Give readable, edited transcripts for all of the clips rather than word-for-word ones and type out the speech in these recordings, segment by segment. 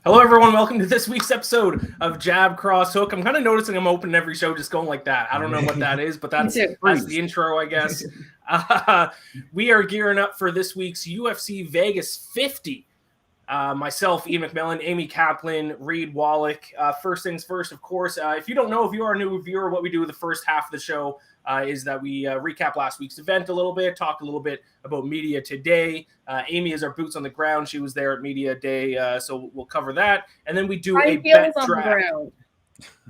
Hello, everyone. Welcome to this week's episode of Jab Cross Hook. I'm kind of noticing I'm opening every show just going like that. I don't know what that is, but that's the intro, I guess. We are gearing up for this week's UFC Vegas 50. Myself, Iain MacMillan, Amy Kaplan, Reed Wallach. First things first, of course, if you don't know, if you are a new viewer, what we do the first half of the show is that we recap last week's event a little bit, talk a little bit about media today. Amy is our boots on the ground. She was there at media day, so we'll cover that. And then we do a bet draft.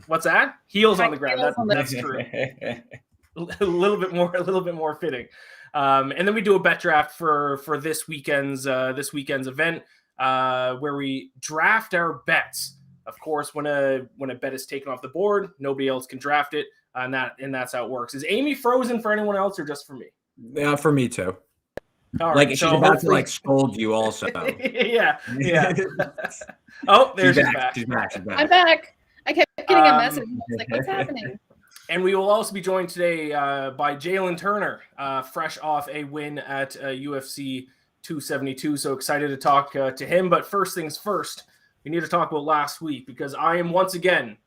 What's that? Heels on the ground. That's true. a little bit more fitting. And then we do a bet draft for this weekend's event. Where we draft our bets. Of course, when a bet is taken off the board, nobody else can draft it, and that's how it works. Is Amy frozen for anyone else or just for me? Yeah, for me too. All like right, she's about to scold you also. yeah. Oh, there's she's back. She's back. I'm back. I kept getting a message. I was like, what's happening? And we will also be joined today by Jalin Turner, fresh off a win at UFC 272. So excited to talk to him. But first things first, we need to talk about last week because I am once again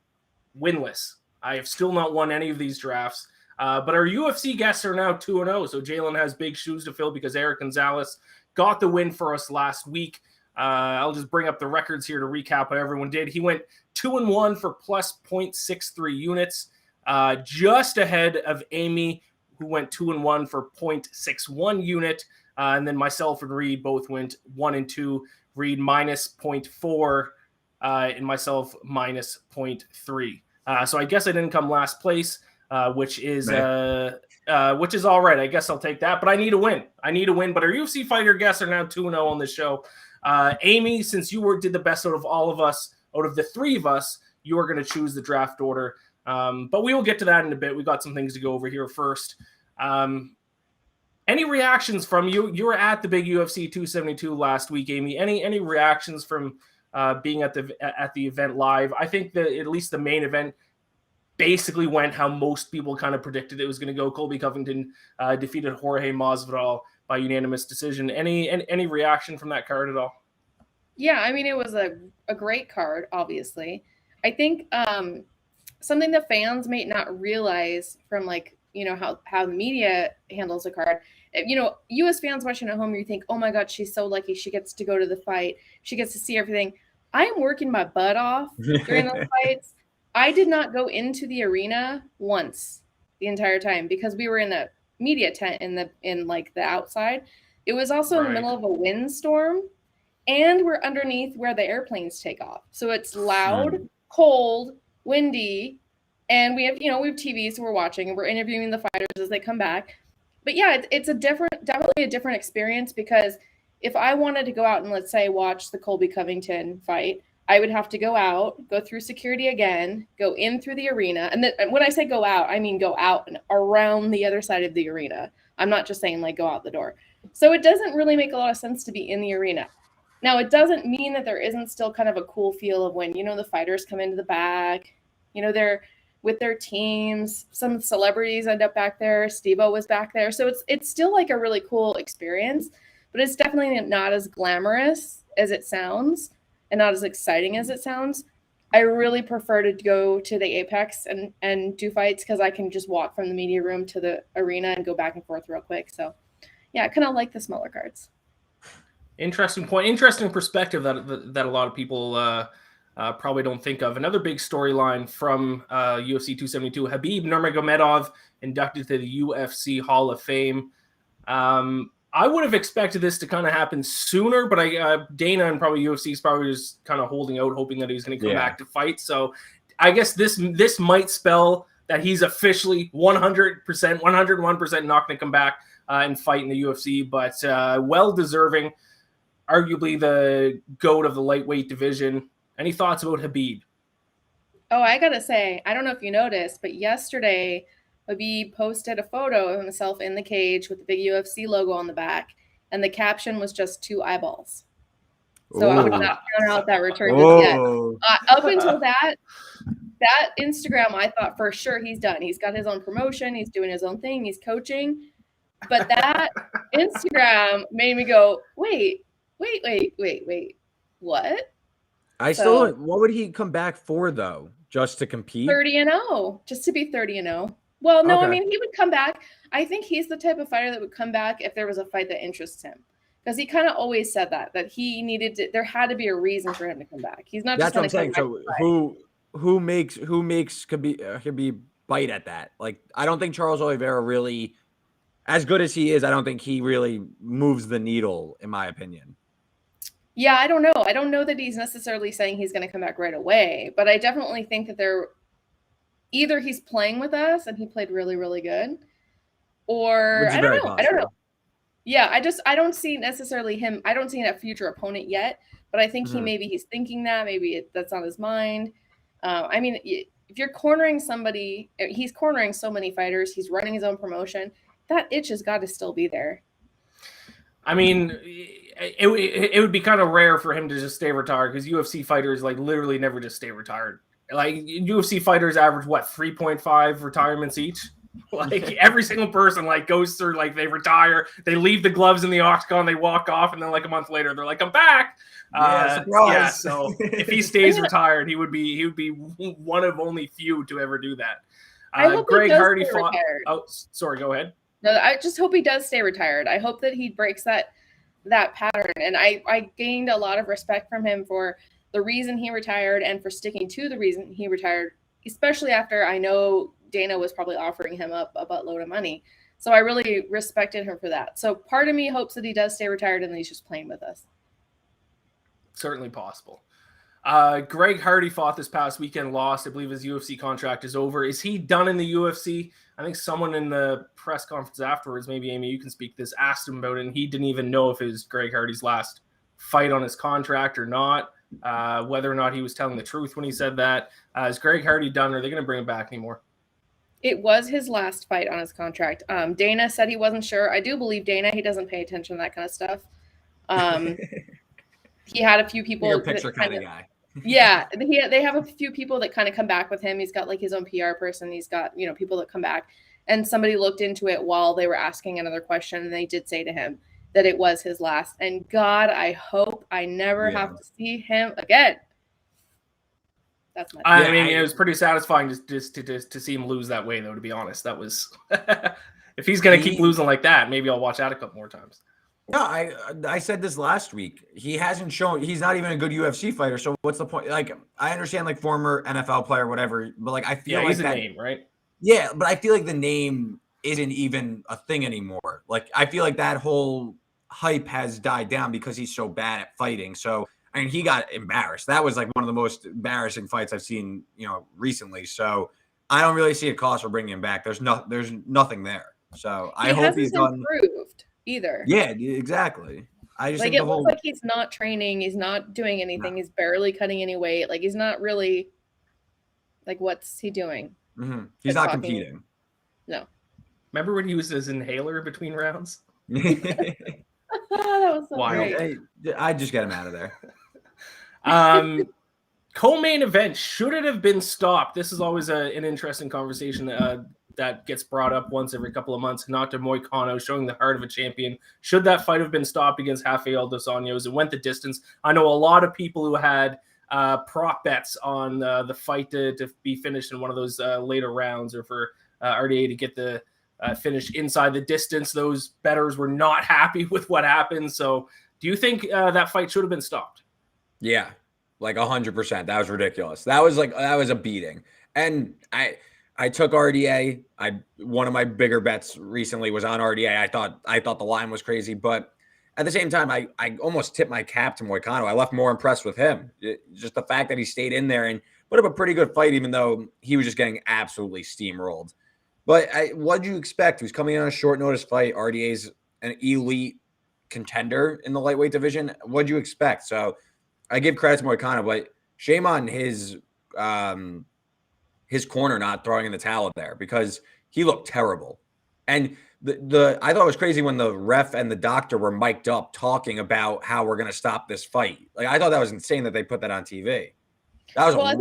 winless. I have still not won any of these drafts. But our UFC guests are now 2-0. So Jalin has big shoes to fill because Eric Gonzalez got the win for us last week. I'll just bring up the records here to recap how everyone did. He went 2-1 for plus 0.63 units, just ahead of Amy, who went 2-1 for 0.61 unit. And then myself and Reed both went 1-2. Reed minus 0.4 and myself minus 0.3. So I guess I didn't come last place, which is all right. I guess I'll take that. But I need a win. But our UFC fighter guests are now 2-0 on this show. Amy, since you did the best out of all of us, out of the three of us, you are going to choose the draft order. But we will get to that in a bit. We've got some things to go over here first. Any reactions from you? You were at the big UFC 272 last week, Amy. Any reactions from being at the event live? I think that at least the main event basically went how most people kind of predicted it was going to go. Colby Covington defeated Jorge Masvidal by unanimous decision. Any reaction from that card at all? Yeah, I mean, it was a great card, obviously. I think something the fans may not realize from how the media handles a card. You as fans watching at home, you think, oh my God, she's so lucky. She gets to go to the fight. She gets to see everything. I am working my butt off during those fights. I did not go into the arena once the entire time because we were in the media tent in the outside. It was also in the middle of a windstorm, and we're underneath where the airplanes take off. So it's loud, cold, windy. And we have TVs, so we're watching and we're interviewing the fighters as they come back. But yeah, it's definitely a different experience because if I wanted to go out and let's say watch the Colby Covington fight, I would have to go through security again, go in through the arena. And when I say go out, I mean go out and around the other side of the arena. I'm not just saying go out the door. So it doesn't really make a lot of sense to be in the arena. Now, it doesn't mean that there isn't still kind of a cool feel of when, the fighters come into the back, they're with their teams. Some celebrities end up back there. Steve-O was back there. So it's still a really cool experience, but it's definitely not as glamorous as it sounds and not as exciting as it sounds. I really prefer to go to the Apex and do fights because I can just walk from the media room to the arena and go back and forth real quick. So yeah, I kind of like the smaller cards. Interesting point. Interesting perspective that a lot of people probably don't think of. Another big storyline from UFC 272, Khabib Nurmagomedov inducted to the UFC Hall of Fame. I would have expected this to kind of happen sooner, but Dana and probably UFC is probably just kind of holding out, hoping that he's going to come back to fight. So I guess this might spell that he's officially 100%, 101% not going to come back and fight in the UFC, but well-deserving, arguably the GOAT of the lightweight division. Any thoughts about Khabib? Oh, I got to say, I don't know if you noticed, but yesterday Khabib posted a photo of himself in the cage with the big UFC logo on the back, and the caption was just 2 eyeballs. So I would not count out that return just yet. Up until that Instagram, I thought for sure he's done. He's got his own promotion. He's doing his own thing. He's coaching. But that Instagram made me go, wait. What? What would he come back for though? Just to compete? 30-0, just to be 30-0. Well, no, Okay. I mean, he would come back. I think he's the type of fighter that would come back if there was a fight that interests him. Because he kind of always said that he needed to, there had to be a reason for him to come back. He's not just That's what I'm saying. So who makes could be bite at that? Like, I don't think Charles Oliveira really, as good as he is, I don't think he really moves the needle, in my opinion. Yeah, I don't know. I don't know that he's necessarily saying he's going to come back right away, but I definitely think that either he's playing with us and he played really, really good, or I don't know. Yeah, I don't see necessarily him. I don't see a future opponent yet, but I think he's thinking that maybe that's on his mind. I mean, if you're cornering somebody, he's cornering so many fighters. He's running his own promotion. That itch has got to still be there. I mean, it would be kind of rare for him to just stay retired because UFC fighters like literally never just stay retired. Like UFC fighters average 3.5 retirements each. Like every single person like goes through, like they retire, they leave the gloves in the octagon, they walk off, and then like a month later they're like, I'm back. Yeah, so if he stays retired, he would be one of only few to ever do that. I hope Greg Hardy fought. Retired. Oh, sorry, go ahead. No, I just hope he does stay retired. I hope that he breaks that pattern. And I gained a lot of respect from him for the reason he retired and for sticking to the reason he retired, especially after I know Dana was probably offering him up a buttload of money. So I really respected him for that. So part of me hopes that he does stay retired and that he's just playing with us. Certainly possible. Greg Hardy fought this past weekend, lost. I believe his UFC contract is over. Is he done in the UFC? I think someone in the press conference afterwards, maybe Amy, you can speak this, asked him about it, and he didn't even know if it was Greg Hardy's last fight on his contract or not, whether or not he was telling the truth when he said that. Is Greg Hardy done, or are they going to bring him back anymore? It was his last fight on his contract. Dana said he wasn't sure. I do believe Dana. He doesn't pay attention to that kind of stuff. He had a few people. Bigger picture kind of guy. Yeah, they have a few people that kind of come back with him. He's got like his own PR person. He's got, people that come back. And somebody looked into it while they were asking another question, and they did say to him that it was his last. And God, I hope I never have to see him again. That's my. I mean, it was pretty satisfying just to see him lose that way, though. To be honest, that was if he's gonna keep losing like that, maybe I'll watch out a couple more times. No, I said this last week. He hasn't shown. He's not even a good UFC fighter. So what's the point? Like, I understand like former NFL player, whatever, but like I feel like he's a name, right? Yeah, but I feel like the name isn't even a thing anymore. Like, I feel like that whole hype has died down because he's so bad at fighting. So, I mean, he got embarrassed. That was like one of the most embarrassing fights I've seen, recently. So, I don't really see a cause for bringing him back. There's nothing there. So, I hope he's done. Improved either. Yeah, exactly. I just think it looks like he's not training. He's not doing anything. No. He's barely cutting any weight. Like, he's not really. Like, what's he doing? Mm-hmm. He's not competing. No. Remember when he used his inhaler between rounds? That was so wild. Great. I'd just get him out of there. Co-main event, should it have been stopped? This is always an interesting conversation that gets brought up once every couple of months. Hinata Moicano showing the heart of a champion. Should that fight have been stopped against Rafael dos Anjos? It went the distance. I know a lot of people who had prop bets on the fight to be finished in one of those later rounds, or for RDA to get the finish inside the distance. Those bettors were not happy with what happened. So do you think that fight should have been stopped? Yeah, like 100%. That was ridiculous. That was a beating. And I took RDA. One of my bigger bets recently was on RDA. I thought the line was crazy, but at the same time, I almost tipped my cap to Moicano. I left more impressed with him. Just the fact that he stayed in there and put up a pretty good fight, even though he was just getting absolutely steamrolled. But what did you expect? He was coming on a short notice fight. RDA's an elite contender in the lightweight division. What did you expect? So I give credit to Moicano, but shame on his corner not throwing in the towel there, because he looked terrible. And I thought it was crazy when the ref and the doctor were mic'd up talking about how we're going to stop this fight. Like, I thought that was insane that they put that on TV. That was a wild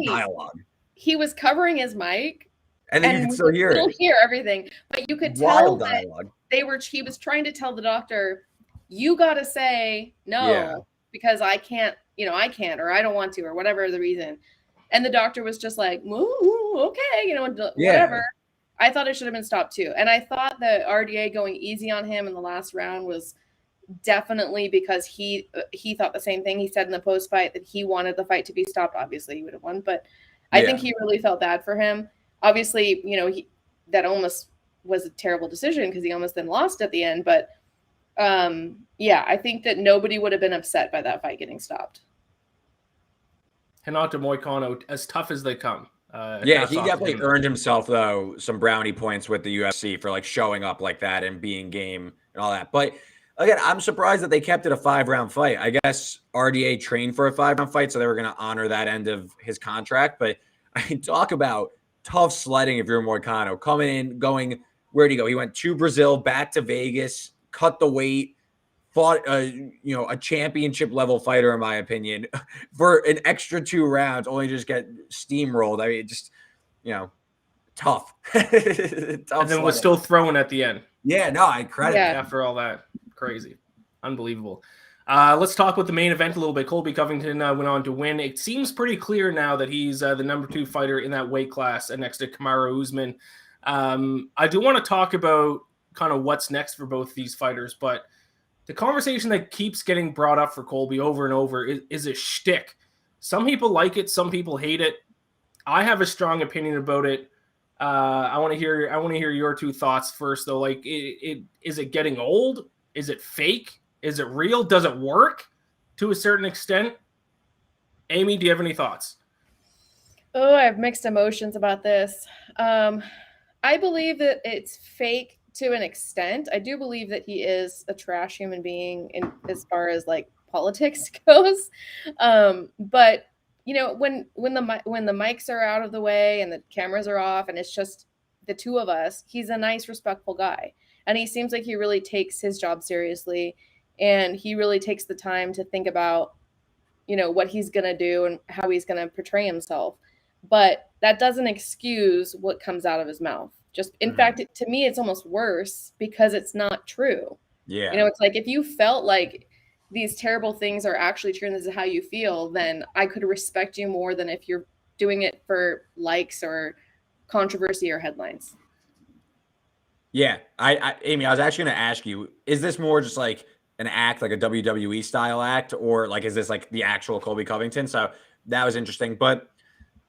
dialogue. He was covering his mic, and then you could still hear it. Hear everything, but you could tell that he was trying to tell the doctor, "You got to say no," because I can't, or I don't want to, or whatever the reason. And the doctor was just like, ooh, okay, whatever. Yeah. I thought it should have been stopped too. And I thought the RDA going easy on him in the last round was definitely because he thought the same thing. He said in the post fight that he wanted the fight to be stopped. Obviously, he would have won, but I think he really felt bad for him. Obviously, that almost was a terrible decision because he almost then lost at the end. But I think that nobody would have been upset by that fight getting stopped. Renato Moicano, as tough as they come. He definitely earned himself, though, some brownie points with the UFC for showing up like that and being game and all that. But again, I'm surprised that they kept it a 5-round fight. I guess RDA trained for a 5-round fight, so they were going to honor that end of his contract. But I talk about tough sledding if you're Moicano. Coming in, going, where'd he go? He went to Brazil, back to Vegas, cut the weight, fought a championship level fighter, in my opinion, for an extra 2 rounds, only just get steamrolled. I mean, just, tough. Tough and then was still throwing at the end. Yeah, no, I credit after all that. Crazy. Unbelievable. Let's talk about the main event a little bit. Colby Covington went on to win. It seems pretty clear now that he's the number 2 fighter in that weight class next to Kamaru Usman. I do want to talk about kind of what's next for both these fighters, but the conversation that keeps getting brought up for Colby over and over is a shtick. Some people like it, some people hate it. I have a strong opinion about it. I want to hear your 2 thoughts first, though. Is it getting old? Is it fake? Is it real? Does it work to a certain extent? Amy, do you have any thoughts? Oh, I have mixed emotions about this. I believe that it's fake to an extent. I do believe that he is a trash human being as far as politics goes. But when the mics are out of the way and the cameras are off and it's just the 2 of us, he's a nice, respectful guy. And he seems like he really takes his job seriously, and he really takes the time to think about, what he's going to do and how he's going to portray himself. But that doesn't excuse what comes out of his mouth. In fact, to me, it's almost worse because it's not true. Yeah. It's like, if you felt like these terrible things are actually true and this is how you feel, then I could respect you more than if you're doing it for likes or controversy or headlines. Yeah. Amy, I was actually going to ask you, is this more just an act, like a WWE style act, or is this the actual Colby Covington? So that was interesting. But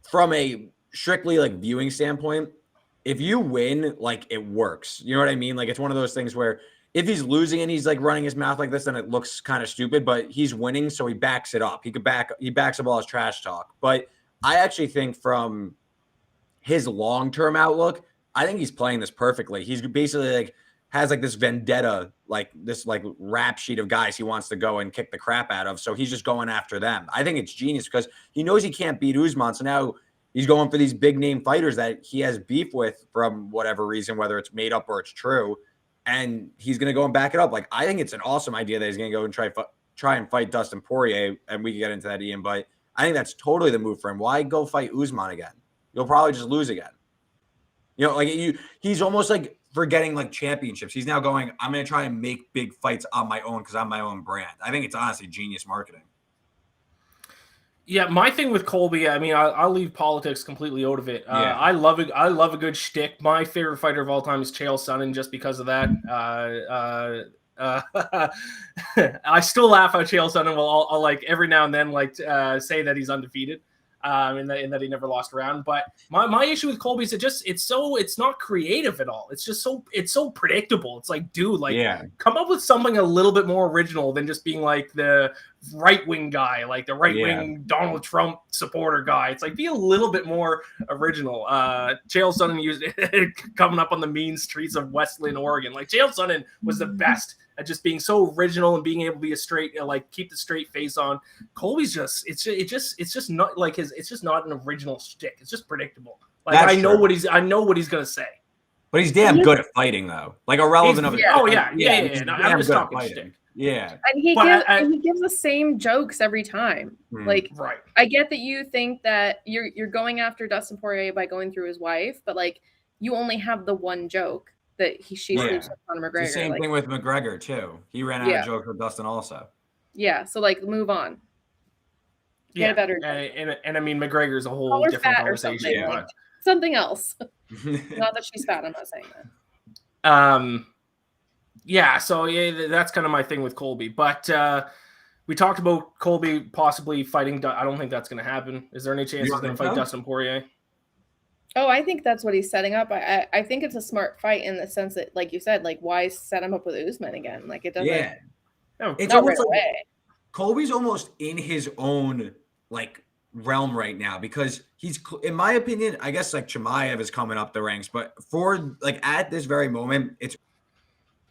from a strictly viewing standpoint, if you win, it works. You know what I mean? It's one of those things where if he's losing and he's running his mouth like this, then it looks kind of stupid, but he's winning, so he backs it up. He backs up all his trash talk. But I actually think from his long-term outlook, I think he's playing this perfectly. He's basically has this vendetta, this rap sheet of guys he wants to go and kick the crap out of. So he's just going after them. I think it's genius because he knows he can't beat Usman. So now he's going for these big name fighters that he has beef with from whatever reason, whether it's made up or it's true. And he's going to go and back it up. I think it's an awesome idea that he's going to go and try and fight Dustin Poirier. And we can get into that, Ian, but I think that's totally the move for him. Why go fight Usman again? You'll probably just lose again. He's almost forgetting championships. He's now going, I'm going to try and make big fights on my own because I'm my own brand. I think it's honestly genius marketing. Yeah, my thing with Colby, I mean, I'll leave politics completely out of it. I love a good shtick. My favorite fighter of all time is Chael Sonnen, just because of that. I still laugh at Chael Sonnen. I'll every now and then say that he's undefeated, and that he never lost a round. But my issue with Colby is it's not creative at all. It's just so predictable. It's dude, come up with something a little bit more original than just being the right-wing guy, the right-wing Donald Trump supporter guy. It's be a little bit more original. Chael Sonnen used coming up on the mean streets of Wesleyan, Oregon. Chael Sonnen was the best at just being so original and being able to be a straight, keep the straight face on. Colby's it's just not it's just not an original shtick. It's just predictable. I know what he's gonna say. But he's damn good at fighting, though. Irrelevant of it. Oh yeah. I'm just talking shtick. Yeah. And he gives the same jokes every time. Right. I get that you think that you're going after Dustin Poirier by going through his wife, but you only have the one joke that she sleeps with Conor McGregor. The same thing with McGregor too. He ran out of jokes with Dustin also. Yeah, so like move on. Get a better. And I mean McGregor's a whole Call her different fat or conversation. something, But like something else. Not that she's fat. I'm not saying that. Yeah. So yeah, that's kind of my thing with Colby. But we talked about Colby possibly fighting. I don't think that's going to happen. Is there any chance he's going to fight Dustin Poirier? Oh, I think that's what he's setting up. I think it's a smart fight in the sense that, like you said, like why set him up with Usman again? Like it doesn't. Yeah, it's not almost right like away. Colby's almost in his own like realm right now because he's, in my opinion, I guess like Chimaev is coming up the ranks, but for like at this very moment, it's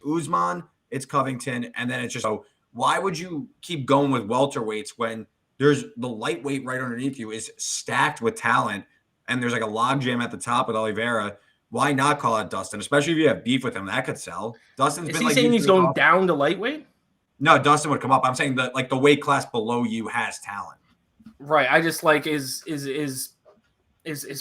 Usman, it's Covington, and then it's just why would you keep going with welterweights when there's the lightweight right underneath you is stacked with talent and there's like a logjam at the top with Oliveira? Why not call out Dustin, especially if you have beef with him? That could sell. Dustin's Is been he saying he's going down to lightweight? No, Dustin would come up. I'm saying that like the weight class below you has talent. Right. I just like is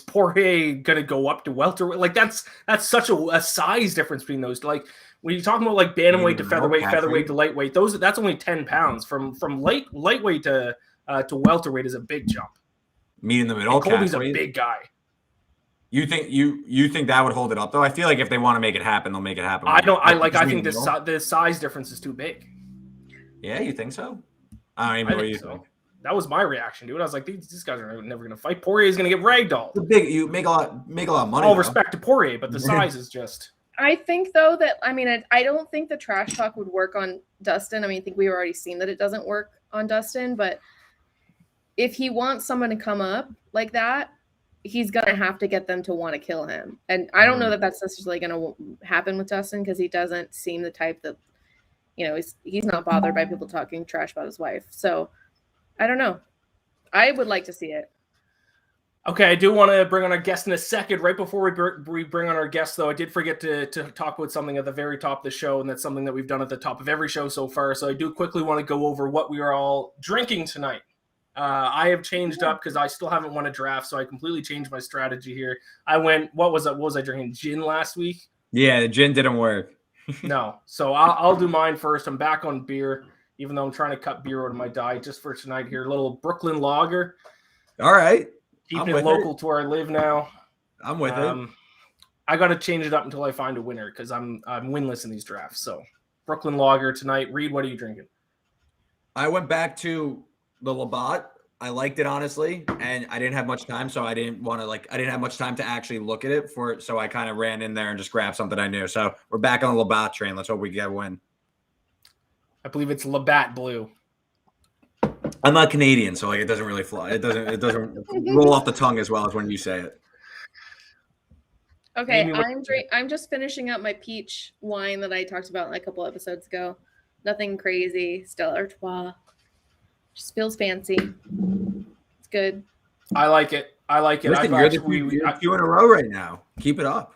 Poirier gonna go up to welterweight? Like that's such a size difference between those. Like when you're talking about like bantamweight to featherweight, featherweight to lightweight, that's only 10 pounds. From lightweight to welterweight is a big jump. Meet in the middle. Colby's a big guy. You think that would hold it up though? I feel like if they want to make it happen, they'll make it happen. I think the size difference is too big. Yeah, you think so? I don't even know what you think. That was my reaction to it. I was like, these guys are never going to fight. Poirier is going to get ragdolled. You make a lot of money. All respect to Poirier, but the size is just. I think though that I don't think the trash talk would work on Dustin. I mean, I think we've already seen that it doesn't work on Dustin. But if he wants someone to come up like that, he's gonna have to get them to want to kill him. And I don't know that that's necessarily going to happen with Dustin because he doesn't seem the type that, he's not bothered by people talking trash about his wife. So I don't know. I would like to see it. Okay, I do want to bring on our guest in a second. Right before we bring on our guest, though, I did forget to talk about something at the very top of the show, and that's something that we've done at the top of every show so far. So I do quickly want to go over what we are all drinking tonight. I have changed up because I still haven't won a draft, so I completely changed my strategy here. I went, what was I drinking? Gin last week? Yeah, the gin didn't work. No, so I'll do mine first. I'm back on beer, even though I'm trying to cut beer out of my diet just for tonight here. A little Brooklyn lager. All right. Keeping it local to where I live now. I'm with it. I got to change it up until I find a winner because I'm winless in these drafts. So Brooklyn lager tonight. Reed, what are you drinking? I went back to the Labatt. I liked it honestly, and I didn't have much time, so I didn't have much time to actually look at it so I kind of ran in there and just grabbed something I knew. So we're back on the Labatt train. Let's hope we get a win. I believe it's Labatt Blue. I'm not Canadian, so like it doesn't really fly. It doesn't roll off the tongue as well as when you say it. Okay, I'm just finishing up my peach wine that I talked about a couple episodes ago. Nothing crazy. Stella Artois. Just feels fancy. It's good. I like it. Listen, you're a few in a row right now. Keep it up.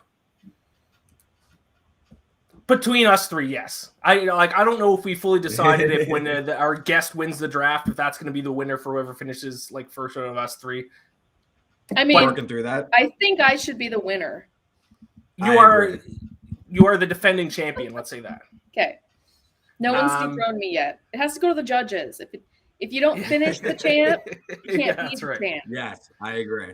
Between us three, yes. I don't know if we fully decided if when our guest wins the draft, if that's going to be the winner for whoever finishes like first out of us three. I mean, working through that. I think I should be the winner. You are the defending champion. Let's say that. Okay. No one's dethroned me yet. It has to go to the judges. If you don't finish the champ, you can't beat the champ. Yes, I agree.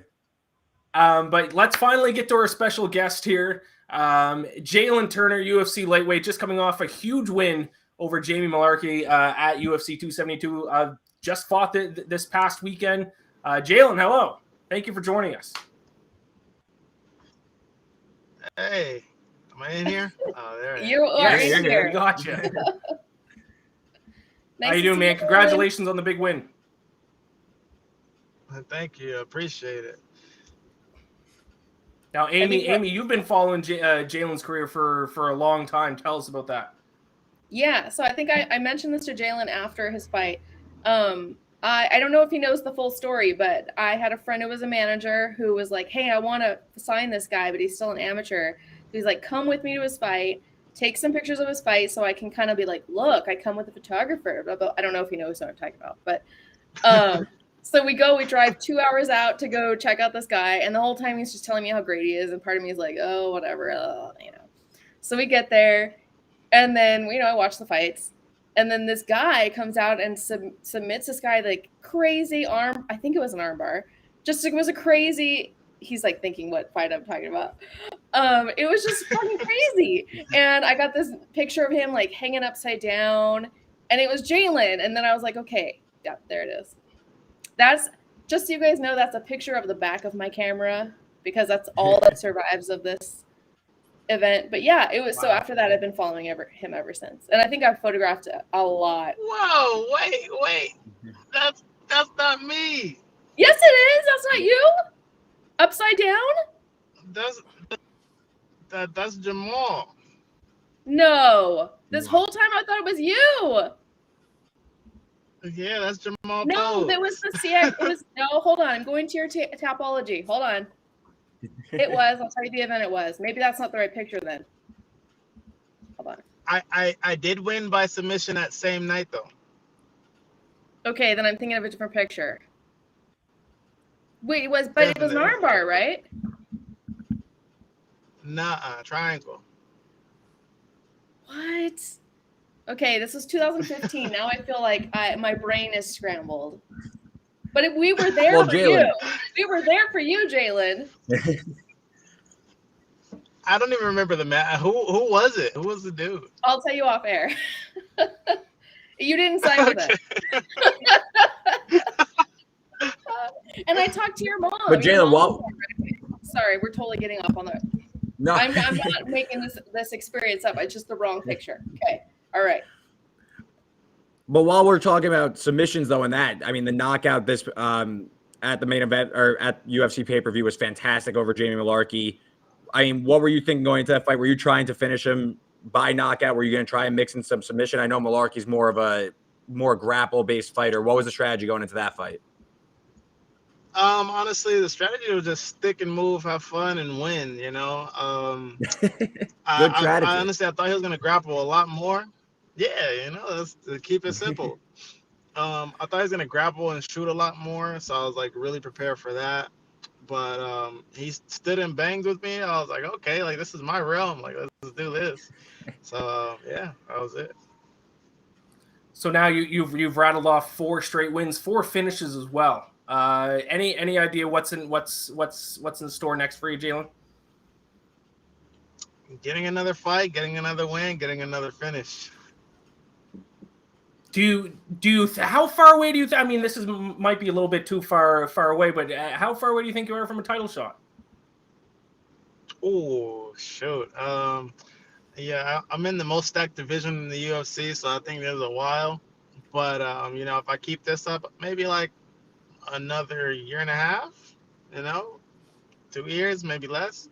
But let's finally get to our special guest here. Jalen Turner, UFC lightweight, just coming off a huge win over Jamie Mullarkey at UFC 272. Just fought this past weekend. Jalen, hello. Thank you for joining us. Hey, am I in here? Oh, there you are in here. Gotcha. Nice. How you doing, man? Congratulations on the big win. Thank you. I appreciate it. Now, Amy, you've been following Jalen's career for a long time. Tell us about that. Yeah, so I think I mentioned this to Jalen after his fight. I don't know if he knows the full story, but I had a friend who was a manager who was like, hey, I want to sign this guy, but he's still an amateur. He's like, come with me to his fight. Take some pictures of his fight so I can kind of be like, look, I come with a photographer. Blah, blah. I don't know if he knows what I'm talking about, but so we drive 2 hours out to go check out this guy. And the whole time he's just telling me how great he is. And part of me is like, oh, whatever, So we get there and then, I watch the fights And then this guy comes out and submits this guy like crazy arm. I think it was an arm bar. It was a crazy. He's like thinking what fight I'm talking about. It was just fucking crazy. And I got this picture of him like hanging upside down, and it was Jalen. And then I was like, okay, yeah, there it is. That's just so you guys know, that's a picture of the back of my camera because that's all that survives of this event. But yeah, it was. Wow. So after that, I've been following him ever since, and I think I've photographed a lot. Whoa, wait, that's not me. Yes, it is. That's not you. Upside down. That's Jamal. No, this whole time I thought it was you. Yeah, that's Jamal. No, that was the CX. It was no. Hold on, I'm going to your Tapology. Hold on. It was. I'll tell you the event it was. Maybe that's not the right picture then. Hold on. I did win by submission that same night though. Okay, then I'm thinking of a different picture. Wait, it was an armbar, right? Nuh-uh, triangle. What? Okay, this was 2015. Now I feel like my brain is scrambled. But we were there for you. We were there for you, Jalen. I don't even remember the match. Who was it? Who was the dude? I'll tell you off air. You didn't sign with it. And I talked to your mom. But Jalen, sorry, we're totally getting off on that. No, I'm not making this experience up. It's just the wrong picture. Okay, all right. But while we're talking about submissions, though, in that, I mean, the knockout this at the main event or at UFC pay-per-view was fantastic over Jamie Mullarkey. I mean, what were you thinking going into that fight? Were you trying to finish him by knockout? Were you going to try and mix in some submission? I know Mullarkey's more of a grapple-based fighter. What was the strategy going into that fight? Honestly, the strategy was just stick and move, have fun, and win. You know, Good strategy. I honestly, I thought he was gonna grapple a lot more. Yeah, you know, that's to keep it simple. I thought he was gonna grapple and shoot a lot more, so I was like really prepared for that. But he stood and banged with me. I was like, okay, like this is my realm. Like let's do this. So yeah, that was it. So now you've rattled off 4 straight wins, 4 finishes as well. Any idea what's in store next for you, Jalen? Getting another fight, getting another win, getting another finish. Do you how far away do you? I mean, this might be a little bit too far away, but how far away do you think you are from a title shot? Oh shoot. Yeah, I'm in the most stacked division in the UFC, so I think there's a while. But you know, if I keep this up, maybe like another year and a half, you know, 2 years, maybe less.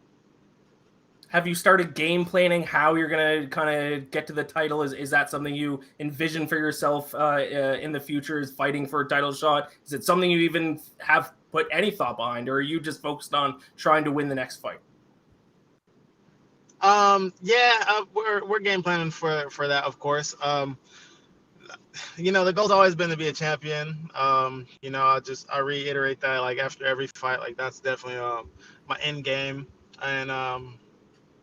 Have you started game planning how you're going to kind of get to the title? Is that something you envision for yourself in the future, is fighting for a title shot? Is it something you even have put any thought behind, or are you just focused on trying to win the next fight? Yeah, we're game planning for that, of course. You know, the goal's always been to be a champion. You know, I reiterate that like after every fight, like that's definitely my end game. And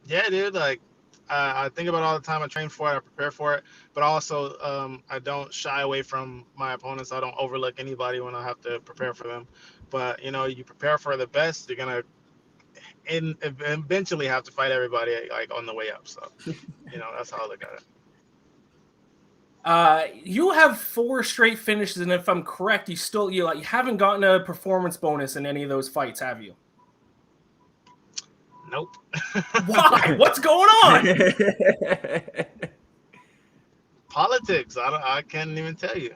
yeah, dude, like I think about it all the time. I train for it, I prepare for it, but also I don't shy away from my opponents. I don't overlook anybody when I have to prepare for them. But you know, you prepare for the best, you're gonna eventually have to fight everybody like on the way up. So you know, that's how I look at it. You have 4 straight finishes, and if I'm correct, you haven't gotten a performance bonus in any of those fights, have you? Nope. Why? What's going on? Politics. I can't even tell you.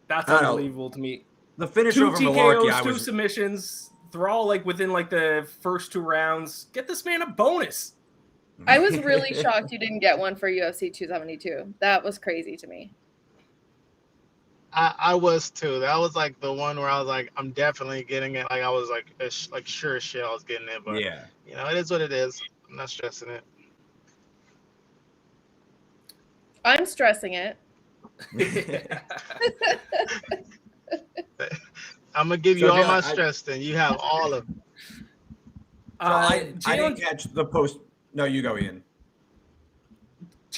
That's unbelievable to me. The finish 2 over TKOs, Mullarkey, 2 submissions. They're all like within like the first 2 rounds. Get this man a bonus. I was really shocked you didn't get one for UFC 272. That was crazy to me. I was too. That was like the one where I was like, I'm definitely getting it. Like I was like sure as shit I was getting it. But yeah, you know, it is what it is. I'm not stressing it. I'm stressing it. I'm gonna give you all my stress. Then you have all of it. I didn't catch the post. No, you go, Ian.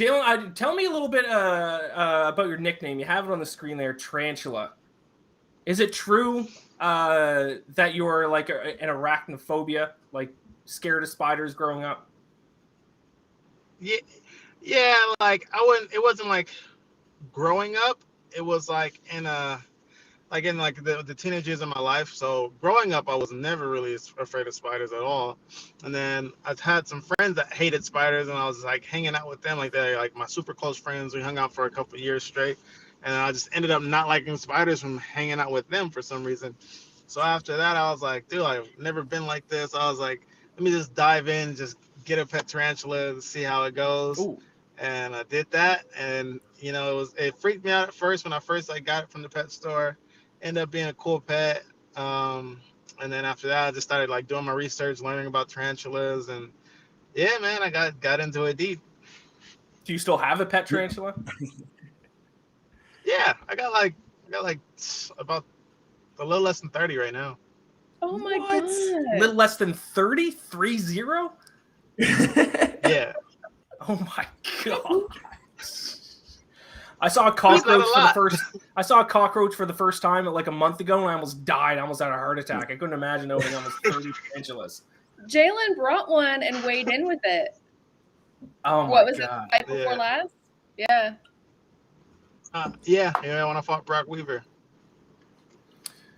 Jalen, tell me a little bit about your nickname. You have it on the screen there, Tarantula. Is it true that you're like an arachnophobia, like scared of spiders growing up? Yeah, like it wasn't like growing up. It was like in the teenage years of my life. So growing up, I was never really afraid of spiders at all. And then I've had some friends that hated spiders, and I was like hanging out with them, like they're like my super close friends. We hung out for a couple of years straight, and I just ended up not liking spiders from hanging out with them for some reason. So after that, I was like, dude, I've never been like this. I was like, let me just dive in, just get a pet tarantula and see how it goes. Ooh. And I did that, and it freaked me out at first when I first got it from the pet store. Ended up being a cool pet, and then after that, I just started like doing my research, learning about tarantulas, and yeah, man, I got into it deep. Do you still have a pet tarantula? Yeah, I got like about a little less than 30 right now. Oh my What? god! A little less than 30? 30? Yeah. Oh my god! I saw a cockroach for the first time like a month ago, and I almost died. I almost had a heart attack. I couldn't imagine owning almost 30 tarantulas. Jalen brought one and weighed in with it. Oh my What was god! it? Fight before last? Yeah. Yeah, when I fought Brock Weaver.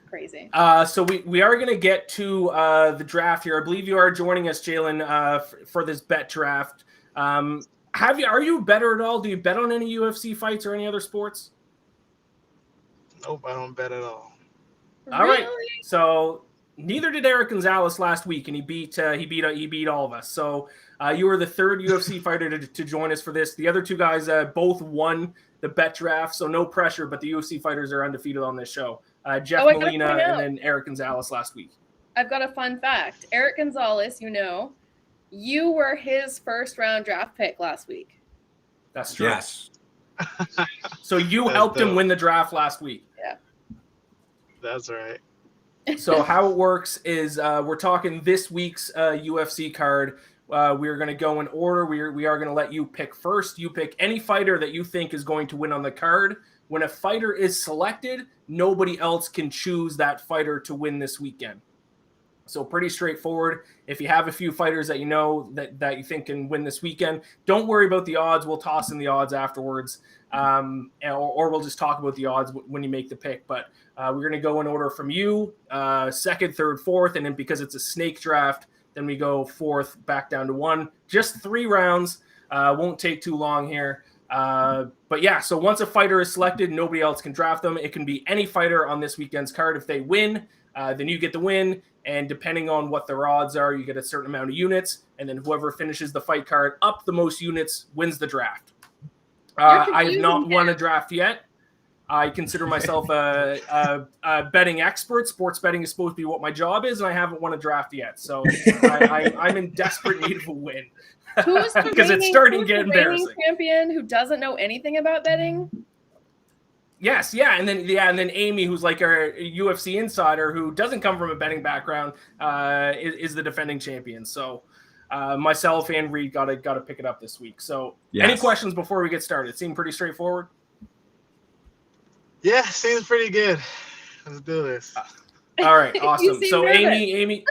Crazy. So we are going to get to the draft here. I believe you are joining us, Jalen, for this bet draft. Are you a bettor at all? Do you bet on any UFC fights or any other sports? Nope, I don't bet at all. All right. So neither did Eric Gonzalez last week, and he beat all of us. So you were the third UFC fighter to join us for this. The other two guys both won the bet draft, so no pressure. But the UFC fighters are undefeated on this show. Jeff Molina and then Eric Gonzalez last week. I've got a fun fact. Eric Gonzalez, you were his first round draft pick last week. That's true. Yes. So you helped him win the draft last week. Yeah. That's right. So how it works is we're talking this week's UFC card. We're going to go in order. We are going to let you pick first. You pick any fighter that you think is going to win on the card. When a fighter is selected, nobody else can choose that fighter to win this weekend. So pretty straightforward. If you have a few fighters that you know that you think can win this weekend, don't worry about the odds. We'll toss in the odds afterwards, or we'll just talk about the odds when you make the pick. But we're going to go in order from you, second, third, fourth, and then because it's a snake draft, then we go fourth back down to one. Just 3 rounds. Won't take too long here. But yeah, so once a fighter is selected, nobody else can draft them. It can be any fighter on this weekend's card. If they win, then you get the win. And depending on what their odds are, you get a certain amount of units. And then whoever finishes the fight card up the most units wins the draft. I have not won a draft yet. I consider myself a betting expert. Sports betting is supposed to be what my job is, and I haven't won a draft yet. So I'm in desperate need of a win. Who's because it's starting to get embarrassing. Champion who doesn't know anything about betting? Yes, yeah, and then Amy, who's like our UFC insider, who doesn't come from a betting background, is the defending champion. So myself and Reed got to pick it up this week. So Any questions before we get started? It seemed pretty straightforward. Yeah, seems pretty good. Let's do this. All right, awesome. So nervous.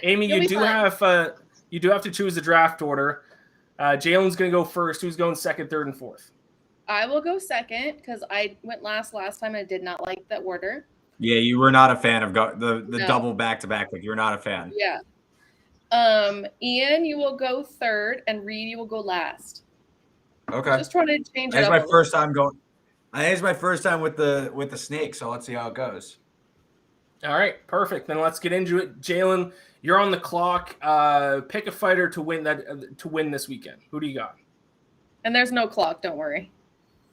Amy, you do have to choose the draft order. Jalen's going to go first. Who's going second, third, and fourth? I will go second because I went last time. I did not like that order. Yeah, you were not a fan of the double back-to-back. Like, you were not a fan. Yeah. Ian, you will go third, and Reed, you will go last. Okay. Just trying to change it It's up. my first time going. I think it's my first time with the snake, so let's see how it goes. All right, perfect. Then let's get into it. Jalen, you're on the clock. Pick a fighter to win this weekend. Who do you got? And there's no clock. Don't worry.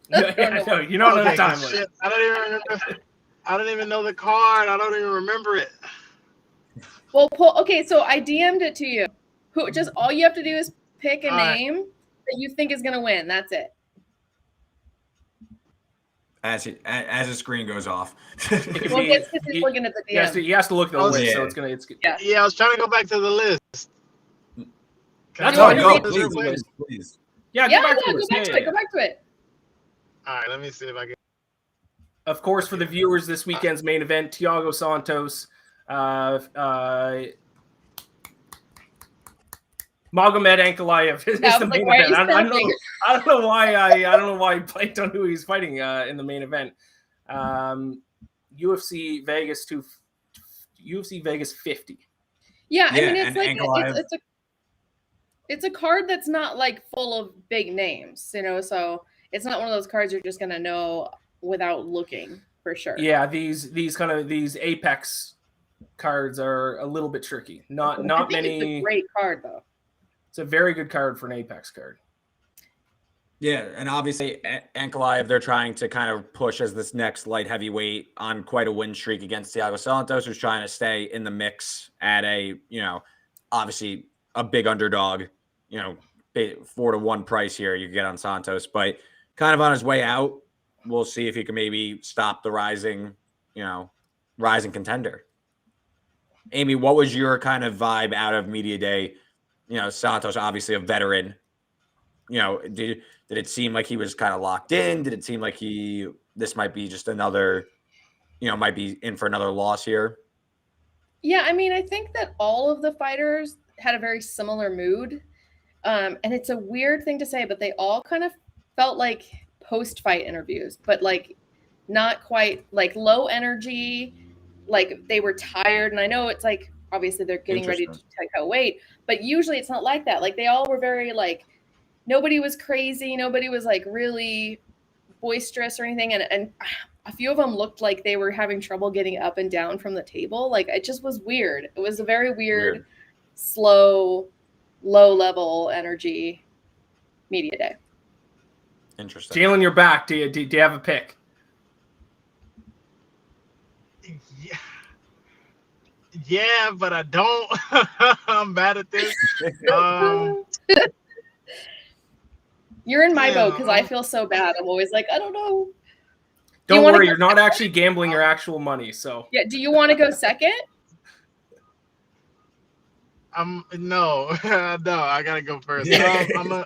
No, you don't know the time limit. I don't even remember. I don't even know the card. I don't even remember it. Well, okay, so I DM'd it to you. Just all you have to do is pick a name that you think is going to win. That's it. As the screen goes off. Well, it's because he's looking at the DM. He has to look at the list, so it's good. Yeah, I was trying to go back to the list. That's all. Go, please. Yeah, Yeah, go back to go it. back to it. Go back to it. All right, let me see if I can. Of course, for the viewers, this weekend's main event: Thiago Santos, Magomed Ankalaev is Yeah, the like, main why are event. you I don't know why I blanked on who he's fighting in the main event. UFC Vegas UFC Vegas 50. Yeah, I Yeah, mean, it's and like Ankalaev. it's a card that's not like full of big names, you know. So it's not one of those cards you're just gonna know without looking for sure. Yeah, these Apex cards are a little bit tricky. Not I think many. It's a great card though. It's a very good card for an Apex card. Yeah, and obviously Ankalaev, they're trying to kind of push as this next light heavyweight on quite a win streak against Thiago Santos, who's trying to stay in the mix at a, obviously a big underdog, 4-1 price here you get on Santos, but kind of on his way out. We'll see if he can maybe stop the rising contender. Amy, what was your kind of vibe out of media day? Santos, obviously a veteran. Did it seem like he was kind of locked in? Did it seem like this might be just another, might be in for another loss here? Yeah, I mean, I think that all of the fighters had a very similar mood. And it's a weird thing to say, but they all kind of felt like post-fight interviews, but like not quite, like low energy, like they were tired. And I know it's like, obviously they're getting ready to cut weight, but usually it's not like that. Like they all were very like, nobody was crazy. Nobody was like really boisterous or anything. And a few of them looked like they were having trouble getting up and down from the table. Like it just was weird. It was a very weird. Slow, low level energy media day. Interesting. Jalen, you're back. Do you have a pick? Yeah, but I don't. I'm bad at this. You're in my boat because I feel so bad. I'm always like, I don't know. Don't worry, you're not actually gambling your actual money. So yeah, do you want to go second? No, I gotta go first. Damn.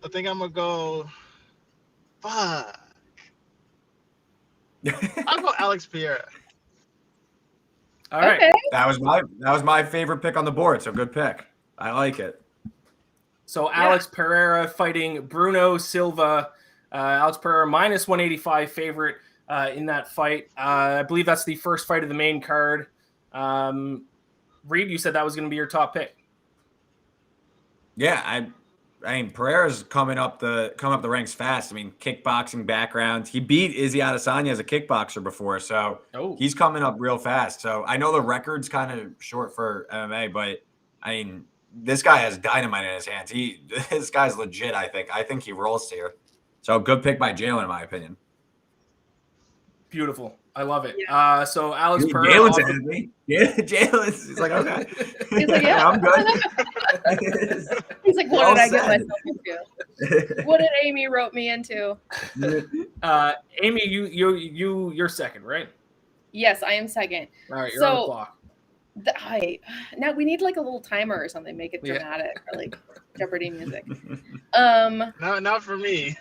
I think I'm gonna go. Fuck. I'll go Alex Pereira. All right. Okay. That was my favorite pick on the board. So good pick. I like it. So Alex Pereira fighting Bruno Silva. Alex Pereira minus 185 favorite in that fight. I believe that's the first fight of the main card. Reed, you said that was going to be your top pick. Yeah, I mean Pereira's coming up the ranks fast. I mean, kickboxing background. He beat Izzy Adesanya as a kickboxer before, so he's coming up real fast. So I know the record's kind of short for MMA, but I mean, this guy has dynamite in his hands. This guy's legit. I think he rolls here. So good pick by Jalen, in my opinion. Beautiful. I love it. Yeah. So Alex Pereira. Jalen's ahead of me. Yeah, Jalen's. He's like, okay. He's like, yeah, I'm good. He's like, what did I get myself into? What did Amy wrote me into? Amy, you're second, right? Yes, I am second. All right, you're on the clock. Now we need like a little timer or something, make it dramatic, or like Jeopardy music. Not for me.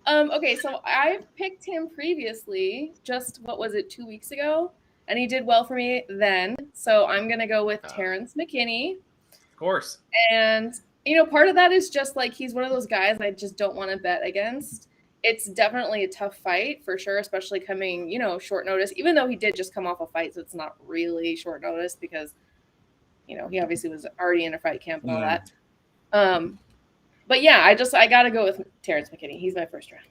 Okay, so I picked him previously, just what was it, 2 weeks ago, and he did well for me then. So I'm gonna go with Terrence McKinney. Of course. And part of that is just like he's one of those guys I just don't want to bet against. It's definitely a tough fight for sure, especially coming, short notice, even though he did just come off a fight. So it's not really short notice because, he obviously was already in a fight camp and all that. But yeah, I got to go with Terrence McKinney. He's my first round.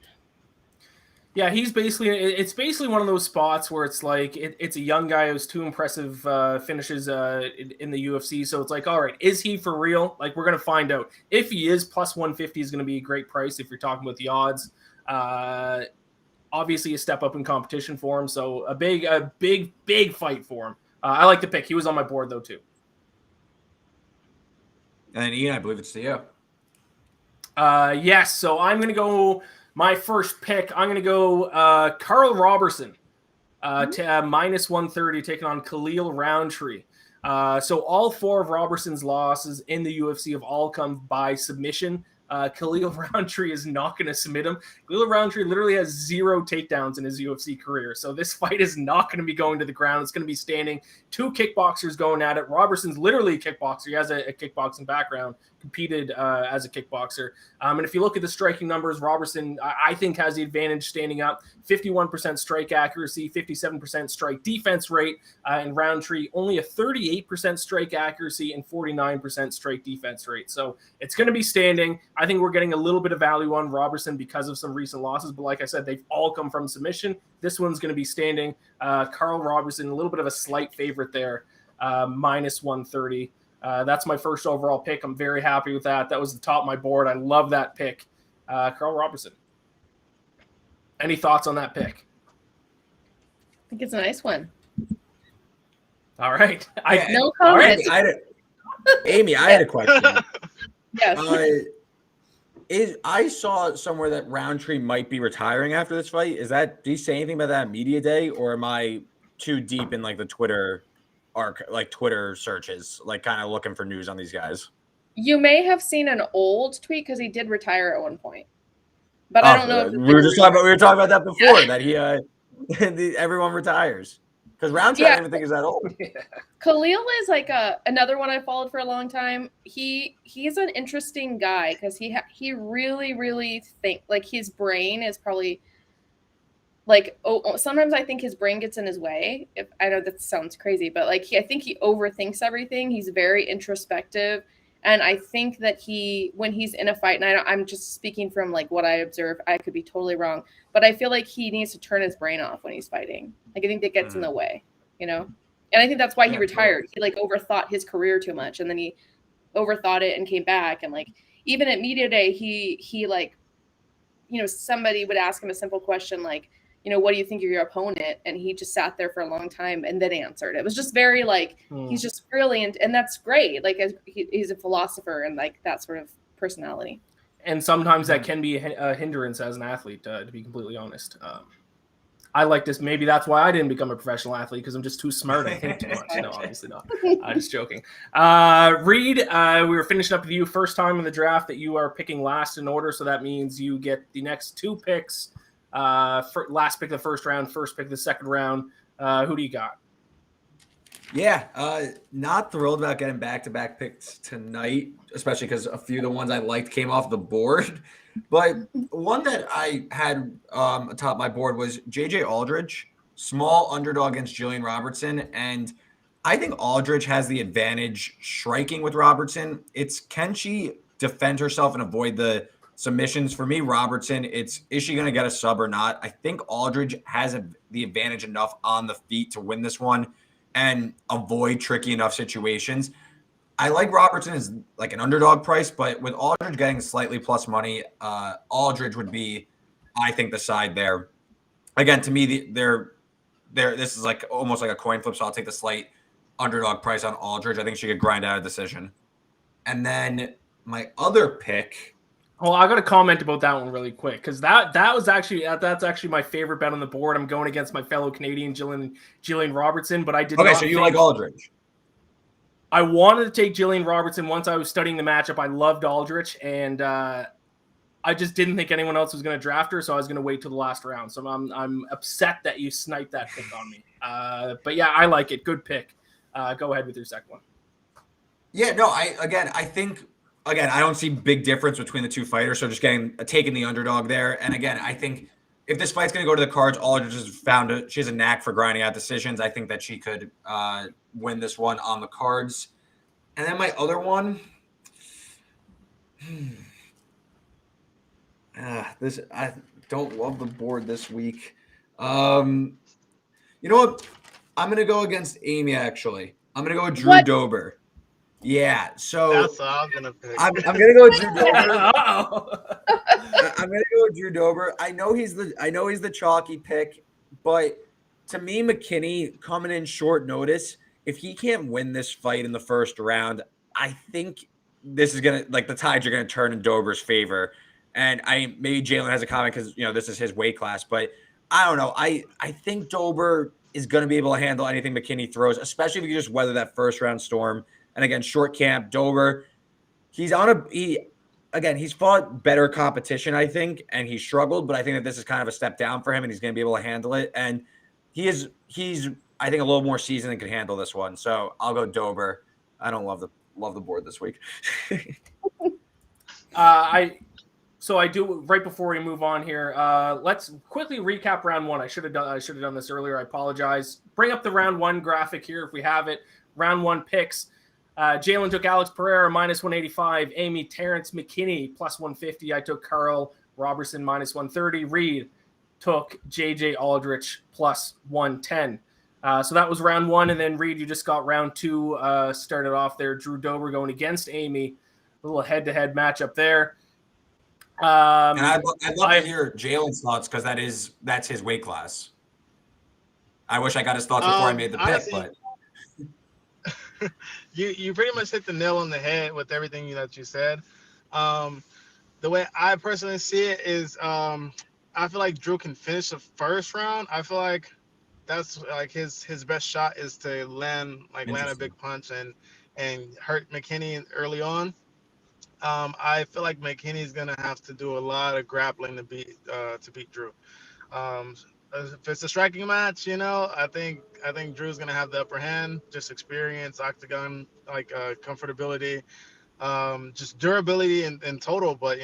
Yeah, it's basically one of those spots where it's like, it's a young guy who's two impressive finishes in the UFC. So it's like, all right, is he for real? Like, we're going to find out. If he is, plus 150 is going to be a great price if you're talking about the odds. Obviously a step up in competition for him, so a big fight for him. I like the pick. He was on my board though too. And Ian, I believe it's to you. Yes. So I'm gonna go my first pick. I'm gonna go Carl Robertson to minus 130, taking on Khalil Roundtree. So all 4 of Robertson's losses in the UFC have all come by submission. Khalil Roundtree is not going to submit him. Khalil Roundtree literally has 0 takedowns in his UFC career. So this fight is not going to be going to the ground. It's going to be standing. 2 kickboxers going at it. Robertson's literally a kickboxer. He has a kickboxing background, competed as a kickboxer. And if you look at the striking numbers, Robertson, I think, has the advantage standing up. 51% strike accuracy, 57% strike defense rate, and Roundtree only a 38% strike accuracy and 49% strike defense rate. So it's going to be standing. I think we're getting a little bit of value on Robertson because of some recent losses, but like I said, they've all come from submission. This one's going to be standing. Carl Robertson, a little bit of a slight favorite there, minus 130. That's my first overall pick. I'm very happy with that. That was the top of my board. I love that pick. Carl Robertson. Any thoughts on that pick? I think it's a nice one. All right. No comments. Amy, I had a question. Yes. I saw somewhere that Roundtree might be retiring after this fight. Did he say anything about that media day, or am I too deep in like the Twitter Twitter searches, like kind of looking for news on these guys? You may have seen an old tweet because he did retire at one point, but I don't know. We were talking about that before, that he everyone retires because Roundtree I don't even think is that old. Khalil is like another one I followed for a long time. He's an interesting guy because he really think like his brain is probably like sometimes I think his brain gets in his way. If I know that sounds crazy, but like I think he overthinks everything. He's very introspective, and I think that when he's in a fight, and I'm just speaking from like what I observe, I could be totally wrong, but I feel like he needs to turn his brain off when he's fighting. Like I think that gets in the way, you know. And I think that's why he retired. He like overthought his career too much, and then he overthought it and came back. And like even at media day, he like, you know, somebody would ask him a simple question like, you know, what do you think of your opponent? And he just sat there for a long time and then answered. It was just very like he's just brilliant, and that's great. Like he's a philosopher and like that sort of personality. And sometimes that can be a hindrance as an athlete, to be completely honest. I like this. Maybe that's why I didn't become a professional athlete, because I'm just too smart. I think too much. No, obviously not. I'm just joking. Reed, we were finishing up with you. First time in the draft that you are picking last in order, so that means you get the next 2 picks. Last pick of the first round, first pick of the second round. Who do you got? Yeah, not thrilled about getting back-to-back picks tonight, especially because a few of the ones I liked came off the board. But one that I had atop my board was J.J. Aldridge, small underdog against Jillian Robertson. And I think Aldridge has the advantage striking with Robertson. Can she defend herself and avoid the submissions? For me, Robertson, is she going to get a sub or not? I think Aldridge has the advantage enough on the feet to win this one and avoid tricky enough situations. I like Robertson as like an underdog price, but with Aldridge getting slightly plus money, Aldridge would be, I think, the side there. Again, to me, this is like almost like a coin flip, so I'll take the slight underdog price on Aldridge. I think she could grind out a decision. And then my other pick. Oh, I got to comment about that one really quick, because that's actually my favorite bet on the board. I'm going against my fellow Canadian Jillian Robertson, but I did not. Okay, so you like Aldridge? I wanted to take Jillian Robertson once I was studying the matchup. I loved Aldridge, and I just didn't think anyone else was going to draft her, so I was going to wait till the last round. So I'm upset that you sniped that pick on me. But yeah, I like it. Good pick. Go ahead with your second one. Yeah, no, I think. Again, I don't see big difference between the two fighters, so just taking the underdog there. And again, I think if this fight's going to go to the cards, Aldridge has she has a knack for grinding out decisions. I think that she could win this one on the cards. And then my other one, I don't love the board this week. You know what? I'm going to go against Amy, actually. I'm going to go with Drew Dober. Yeah, so that's what I was gonna pick. I'm gonna go with Drew Dober. I'm gonna go with Drew Dober. I know he's the chalky pick, but to me, McKinney coming in short notice, if he can't win this fight in the first round, I think this is gonna the tides are gonna turn in Dober's favor. And maybe Jalen has a comment because this is his weight class, but I don't know. I think Dober is going to be able to handle anything McKinney throws, especially if you just weather that first round storm. And again, short camp, Dober, he's fought better competition, I think, and he struggled, but I think that this is kind of a step down for him, and he's going to be able to handle it. And he's I think a little more seasoned and can handle this one. So I'll go Dober. I don't love the board this week. I do, right before we move on here, let's quickly recap round one. I should have done this earlier. I apologize. Bring up the round one graphic here if we have it. Round one picks. Jalin took Alex Pereira minus 185. Amy Terrence McKinney plus 150. I took Carl Robertson minus 130. Reed took JJ Aldrich plus 110. So that was round one, and then Reed, you just got round two started off there. Drew Dober going against Amy. A little head-to-head matchup there. And I'd love to hear Jalen's thoughts because that's his weight class. I wish I got his thoughts before I made the pick, but you pretty much hit the nail on the head with everything that you said. The way I personally see it is, I feel like Drew can finish the first round. I feel like that's like his best shot is to land a big punch and hurt McKinney early on. I feel like McKinney's gonna have to do a lot of grappling to beat Drew. If it's a striking match, I think Drew's gonna have the upper hand. Just experience, octagon, comfortability, just durability in total. But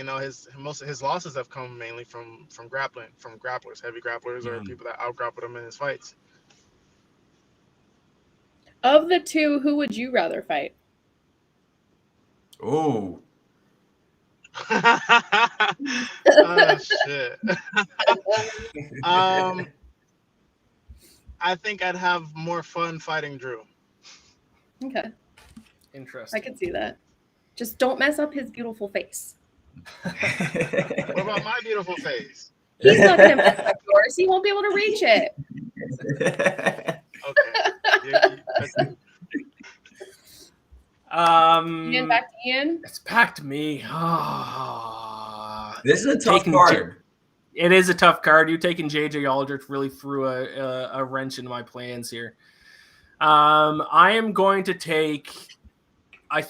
most of his losses have come mainly from grappling, from grapplers, heavy grapplers, or people that outgrappled him in his fights. Of the two, who would you rather fight? ooh. Oh shit. I think I'd have more fun fighting Drew. Okay. Interesting. I can see that. Just don't mess up his beautiful face. What about my beautiful face? He's not going to mess up yours. He won't be able to reach it. Okay. Ian, back to Ian. It's back to me. This is a tough card. It is a tough card. You taking JJ Aldrich really threw a wrench in my plans here. I am going to take. I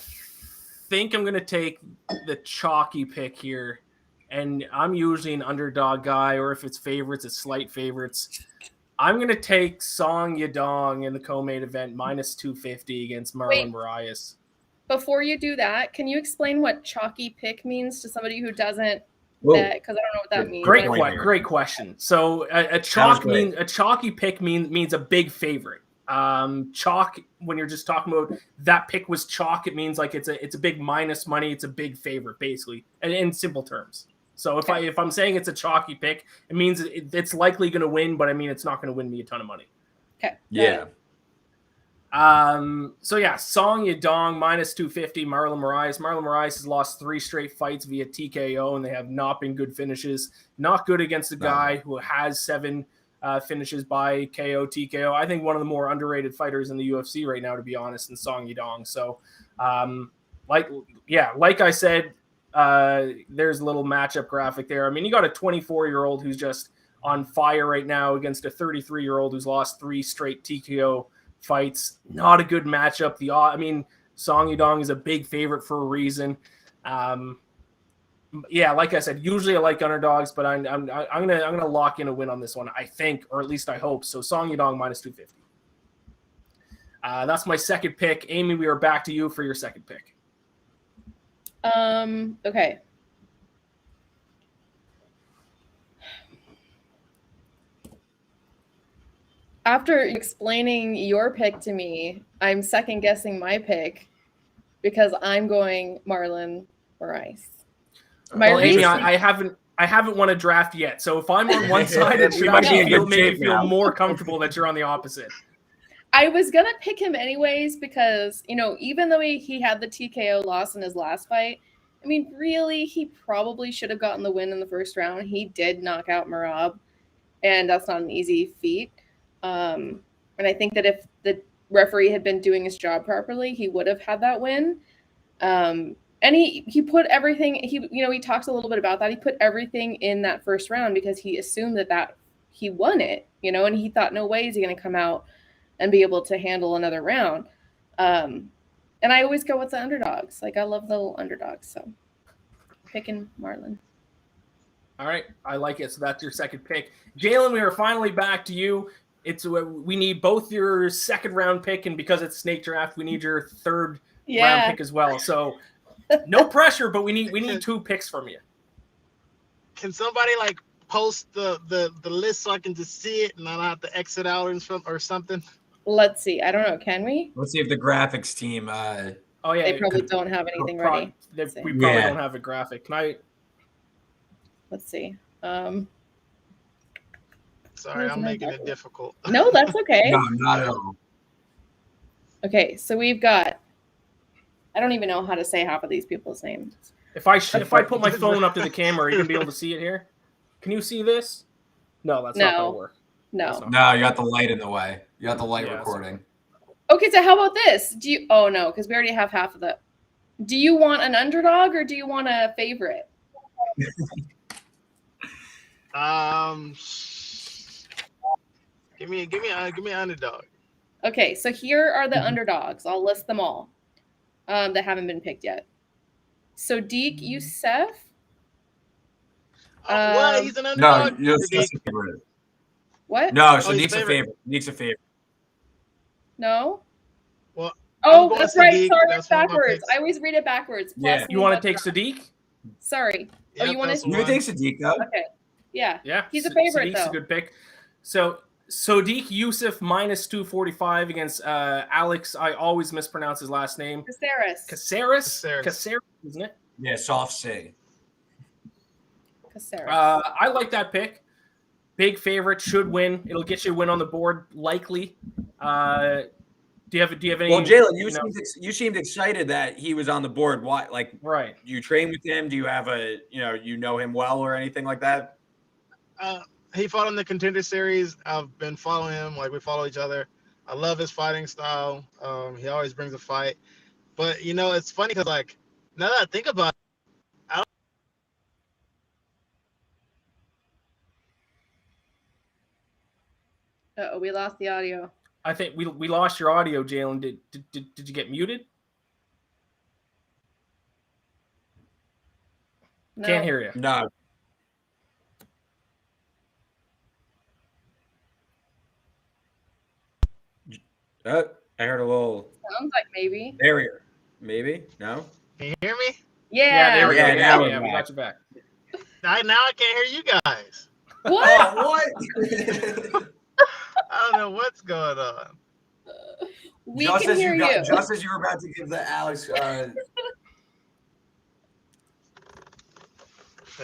think I'm going to take the chalky pick here, and I'm usually an underdog guy, or if it's favorites, it's slight favorites. I'm going to take Song Yadong in the co-main event minus 250 against Marlon Moraes. Before you do that, can you explain what chalky pick means to somebody who doesn't? Because I don't know what that means. Great question. So a chalky pick means a big favorite. Chalk, when you're just talking about that pick was chalk, it means like it's a big minus money. It's a big favorite, basically, in simple terms. So if I'm saying it's a chalky pick, it means it's likely going to win, but I mean it's not going to win me a ton of money. Okay. Yeah. Song Yadong minus 250. Marlon Moraes. Marlon Moraes has lost 3 straight fights via TKO, and they have not been good finishes. Not good against a guy who has 7 finishes by KO, TKO. I think one of the more underrated fighters in the UFC right now, to be honest, in Song Yadong. So, like I said, there's a little matchup graphic there. I mean, you got a 24-year-old who's just on fire right now against a 33-year-old who's lost 3 straight TKO fights. Not a good matchup. Song Yadong is a big favorite for a reason. Like I said, usually I like underdogs, but I'm gonna lock in a win on this one, I think, or at least I hope. So Song Yadong minus 250. That's my second pick. Amy, we are back to you for your second pick. Okay. After explaining your pick to me, I'm second guessing my pick because I'm going Marlon Moraes. Amy, I haven't won a draft yet, so if I'm on one side, it might make you feel more comfortable that you're on the opposite. I was gonna pick him anyways because even though he had the TKO loss in his last fight, I mean, really, he probably should have gotten the win in the first round. He did knock out Merab, and that's not an easy feat. And I think that if the referee had been doing his job properly, he would have had that win. And he put everything. He talks a little bit about that. He put everything in that first round because he assumed that he won it, you know, and he thought, no way is he going to come out and be able to handle another round. And I always go with the underdogs. Like, I love the little underdogs. So picking Marlon. All right, I like it. So that's your second pick. Jalen, we are finally back to you. We need both your second round pick, and because it's snake draft, we need your third round pick as well. So no pressure, but we need 2 picks from you. Can somebody like post the list so I can just see it and I don't have to exit out or something? Let's see. I don't know. Can we? Let's see if the graphics team. Oh yeah, they probably don't have anything ready. We probably don't have a graphic. Can I? Let's see. Sorry, I'm making it difficult. No, that's okay. No, not at all. Okay, so we've got. I don't even know how to say half of these people's names. If I put my phone up to the camera, are you gonna be able to see it here? Can you see this? No, that's not gonna work. No, you got the light in the way. You got the light recording. Okay, so how about this? Do you? Oh no, because we already have half of the. Do you want an underdog or do you want a favorite? Give me an underdog. Okay, so here are the underdogs. I'll list them all that haven't been picked yet. Sodiq Youssef. What? He's an underdog? No, Youssef's a favorite. What? No, Sodiq's a favorite. Sodiq's a favorite. No? Well, oh, that's right. Sadiq. Sorry, That's it's backwards. I always read it backwards. Yeah. You want to take Sadiq? Sorry. Yep, you want to? You take Sadiq though? Okay. Yeah. Yeah. He's a favorite Sadiq's though. a good pick. So Sodiq Youssef -245 against Alex. I always mispronounce his last name. Caceres, isn't it? Yeah, soft C. Caceres. I like that pick. Big favorite, should win. It'll get you a win on the board, likely. Do you have any? Well, Jalen, you seemed excited that he was on the board. Why? Like, right? Do you train with him? Do you have you know him well or anything like that? He fought in the Contender Series. I've been following him. Like, we follow each other. I love his fighting style. He always brings a fight. But it's funny because, like, now that I think about it, Uh-oh, we lost the audio. I think we lost your audio, Jalen. Did you get muted? No. Can't hear you. No. I heard a little. Sounds like maybe. Barrier. Maybe? No? can you hear me? Yeah. There we go. Yeah, Yeah, we got you back. Now I can't hear you guys. What? What? I don't know what's going on. We can hear you. Just as you were about to give the Alex. That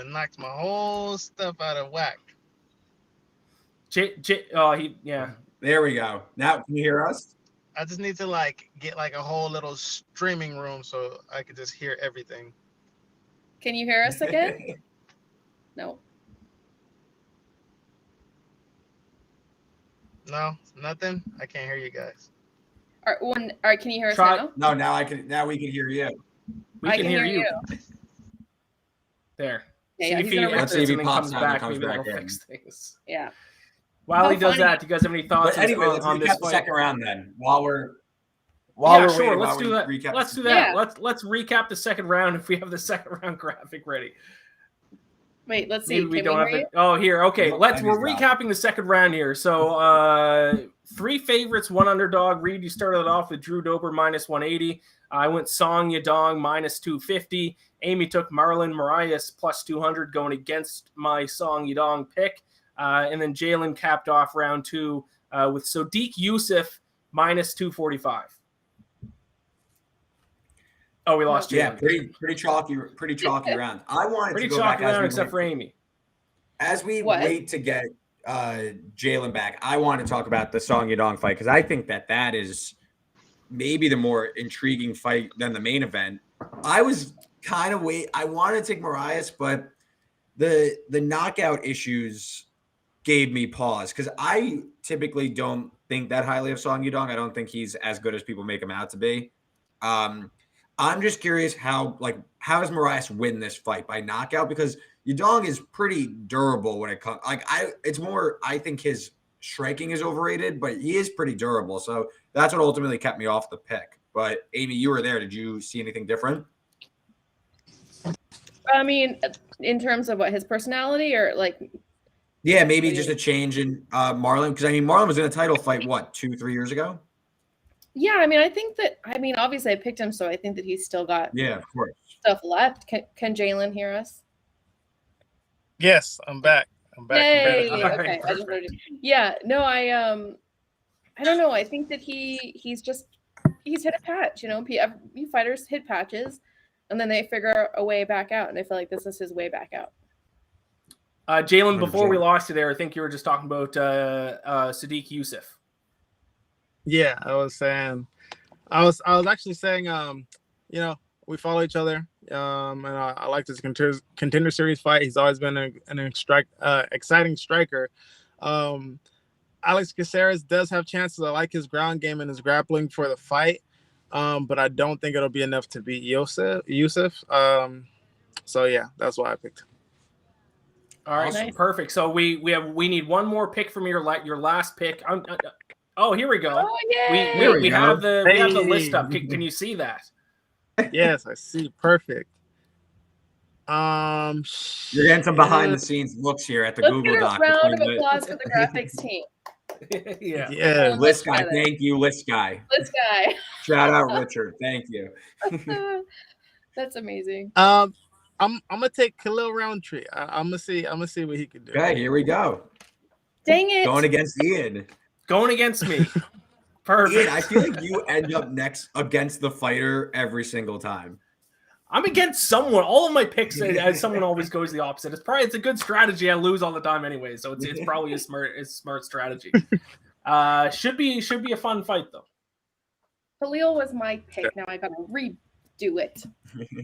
knocked my whole stuff out of whack. Yeah. There we go. Now, can you hear us? I just need to get a whole little streaming room so I could just hear everything. Can you hear us again? No. No, nothing. I can't hear you guys. All right, can you hear us Try- now? No, now we can hear you. We I can hear you. There. Yeah, See if Let's see if he and then pops out and maybe comes back that'll in. fix things. Yeah. While he How does funny. that, do you guys have any thoughts But anyway, let's on this recap the fight? second round then. While we're Sure. waiting, Let's while do we that. recap Let's the- do that. Yeah. Let's recap the second round if we have the second round graphic ready. Wait, let's see. Maybe we Can don't we have hear it. Oh, here. Okay, Well, we're Andy's not. recapping the second round here. So 3 favorites, 1 underdog. Reed, you started it off with Drew Dober -180. I went Song Yadong -250. Amy took Marlon Moraes +200 going against my Song Yadong pick. And then Jalen capped off round 2 with Sodiq Youssef -245. Oh, we lost Jalen. Yeah, pretty chalky round. I wanted Pretty to go chalky back round except for Amy. as we What? wait to get Jalen back. I want to talk about the Song Yadong fight because I think that is maybe the more intriguing fight than the main event. I was kind of I wanted to take Moraes, but the knockout issues gave me pause because I typically don't think that highly of Song Yadong. I don't think he's as good as people make him out to be. I'm just curious how does Moraes win this fight by knockout? Because Yadong is pretty durable when it comes. I think his striking is overrated, but he is pretty durable. So that's what ultimately kept me off the pick. But Amy, you were there. Did you see anything different? I mean, in terms of what his personality or like. Yeah, maybe just a change in Marlon, because I mean Marlon was in a title fight 2-3 years ago. Yeah, I mean, obviously I picked him, so I think that he's still got of course stuff left. Can Jalen hear us? Yes, I'm back. Yay! All right, Okay, I just heard you. Yeah, no, I don't know. I think that he's hit a patch. You know, fighters hit patches, and then they figure a way back out, and I feel like this is his way back out. Jalen, before we lost you there, I think you were just talking about Sadiq Youssef. Yeah, I was actually saying, you know, we follow each other, and I like this contender series fight. He's always been an exciting striker. Alex Caceres does have chances. I like his ground game and his grappling for the fight, but I don't think it'll be enough to beat Youssef. So yeah, that's why I picked him. All right, Nice. Perfect. So we need one more pick from your last pick. Oh, here we go. Oh, yay! We have the list up. Can you see that? Yes, I see. Perfect. You're getting some behind the scenes looks here at the Let's Google get a Doc. round of applause for the graphics team. Yeah. List guy, thank you, list guy. This guy. Shout out Richard, thank you. That's amazing. I'm gonna take Khalil Roundtree. I'm gonna see what he can do. Okay, here we go. Dang it! Going against Ian. Going against me. Perfect. Ian, I feel like you end up next against the fighter every single time. I'm against someone. All of my picks, someone always goes the opposite. It's a good strategy. I lose all the time anyway, so it's probably a smart strategy. Should be a fun fight though. Khalil was my pick. Now I gotta redo it.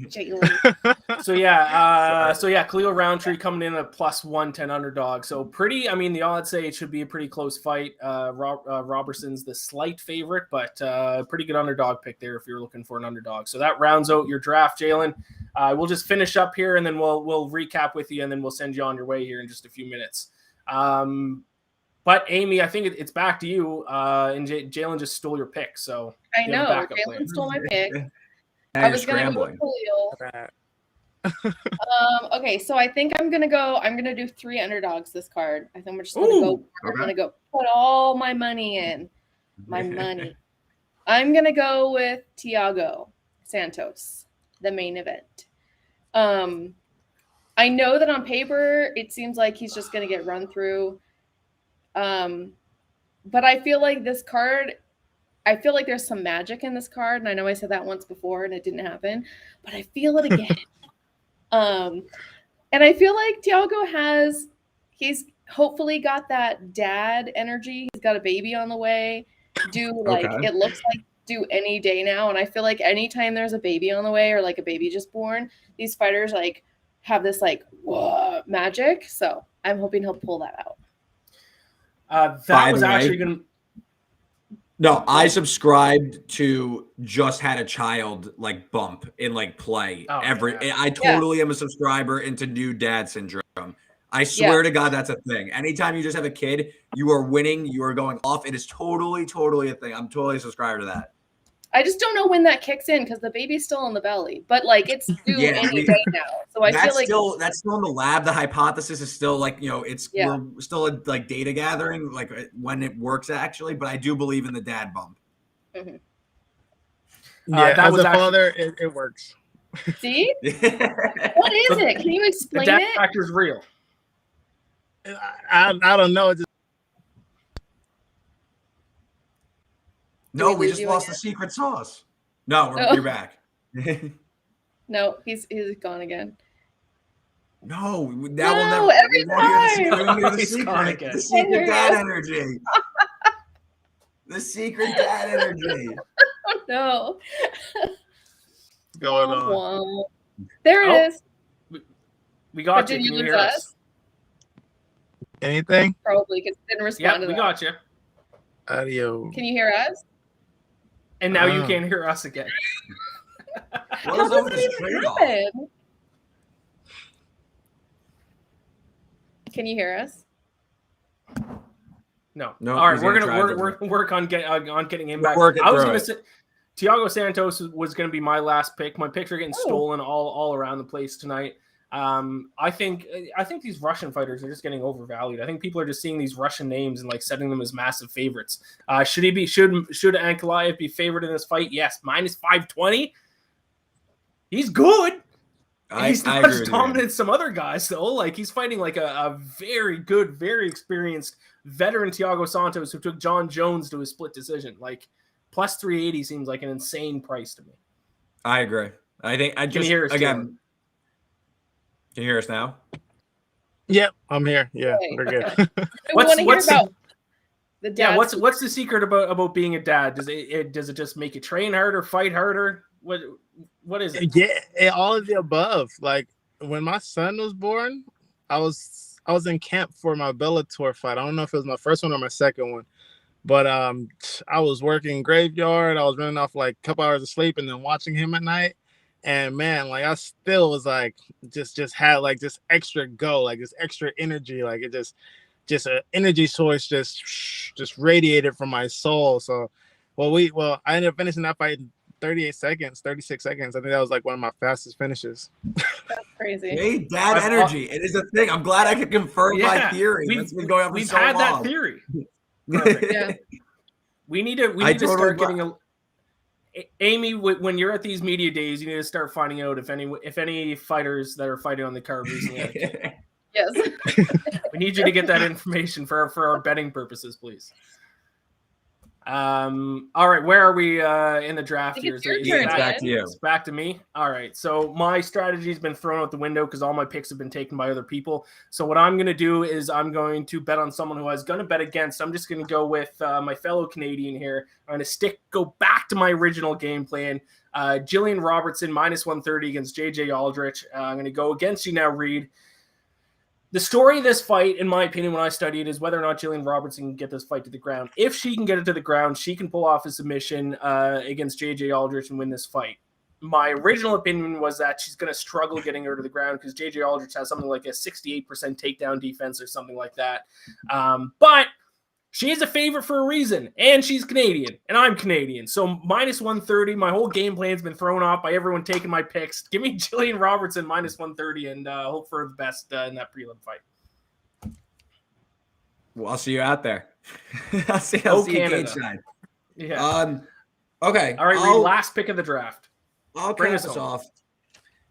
Jalen. So yeah, Khalil Roundtree coming in at +110 underdog. So pretty. I mean, the odds say it should be a pretty close fight. Robertson's the slight favorite, but pretty good underdog pick there if you're looking for an underdog. So that rounds out your draft, Jalen. We'll just finish up here and then we'll recap with you and then we'll send you on your way here in just a few minutes. But Amy, I think it's back to you. And Jalen just stole your pick, so I know Jalen stole my pick. I was gonna go with Khalil. Okay, so I think I'm gonna do 3 underdogs this card. I think we're just gonna I'm gonna go put all my money in. I'm gonna go with Thiago Santos, the main event. I know that on paper it seems like he's just gonna get run through. But I feel like this card, there's some magic in this card, and I know I said that once before and it didn't happen, but I feel it again. And I feel like Thiago he's hopefully got that dad energy. He's got a baby on the way. It looks like due any day now. And I feel like anytime there's a baby on the way or like a baby just born, these fighters like have this like whoa, magic. So I'm hoping he'll pull that out. No, I subscribed to just had a child like bump in like play I totally am a subscriber into new dad syndrome. I swear to God, that's a thing. Anytime you just have a kid, you are winning, you are going off. It is totally a thing. I'm totally subscribed to that. I just don't know when that kicks in because the baby's still in the belly, but like it's due any day now. So I feel like that's still in the lab. The hypothesis is still like, we're still like data gathering, like when it works actually. But I do believe in the dad bump. Mm-hmm. Yeah, as a father, it works. See, what is it? Can you explain the dad it? factor is real. I don't know. No, we just lost the secret sauce. No, you're back. No, he's gone again. No, every time. He's gone again. The secret dad energy. The secret dad energy. Oh no. Going on. There it is. We got you. Can you hear us? Anything? Probably because it didn't respond to that. We got you. Adios. Can you hear us? And now you can't hear us again. How does that even happen? Can you hear us? No. Nope, All right, he's we're gonna gonna work on getting him We're back. working I was through gonna it. say Thiago Santos was gonna be my last pick. My picks are getting stolen all around the place tonight. I think these Russian fighters are just getting overvalued. I think people are just seeing these Russian names and like setting them as massive favorites. Should Ankalaev be favored in this fight? Yes, minus 520. He's good. He's not as dominant as some other guys, though. Like, he's fighting like a very good, very experienced veteran Thiago Santos who took John Jones to a split decision. Like, plus 380 seems like an insane price to me. I agree. I think I just, Can you hear us, again, Jalen? Can you hear us now? Yep, I'm here. Yeah, Okay. we're good. We want to hear about the dad. Yeah, what's the secret about being a dad? Does it just make you train harder, fight harder? What is it? Yeah, all of the above. Like when my son was born, I was in camp for my Bellator fight. I don't know if it was my first one or my second one, but I was working graveyard. I was running off like a couple hours of sleep and then watching him at night. And man, like I still was like just had like this extra go, like this extra energy, like it just an energy source just radiated from my soul. So I ended up finishing that fight in 36 seconds. I think that was like one of my fastest finishes. That's crazy. Hey, dad energy. It is a thing. I'm glad I could confirm my theory. That's been going on for so long. We've had that theory. Perfect. Yeah. We need to start getting a Amy, when you're at these media days, you need to start finding out if any fighters that are fighting on the card recently. Yes. We need you to get that information for our betting purposes, please. All right, where are we in the draft here? It's back to you. It's back to me. All right, so my strategy has been thrown out the window because all my picks have been taken by other people. So what I'm going to do is I'm going to bet on someone who I was going to bet against. I'm just going to go with my fellow Canadian here. I'm going to go back to my original game plan. Jalin Robertson minus 130 against JJ Aldrich. I'm going to go against you now, Reed. The story of this fight, in my opinion, when I study it, is whether or not Jalin Robertson can get this fight to the ground. If she can get it to the ground, she can pull off a submission against JJ Aldrich and win this fight. My original opinion was that she's going to struggle getting her to the ground because JJ Aldrich has something like a 68% takedown defense or something like that. But she is a favorite for a reason, and she's Canadian, and I'm Canadian. So minus 130, my whole game plan's been thrown off by everyone taking my picks. Give me Jalin Robertson minus 130 and hope for the best in that prelim fight. Well, I'll see you out there. I'll see you cage-side. Yeah. Okay. All right, last pick of the draft. I'll bring us off.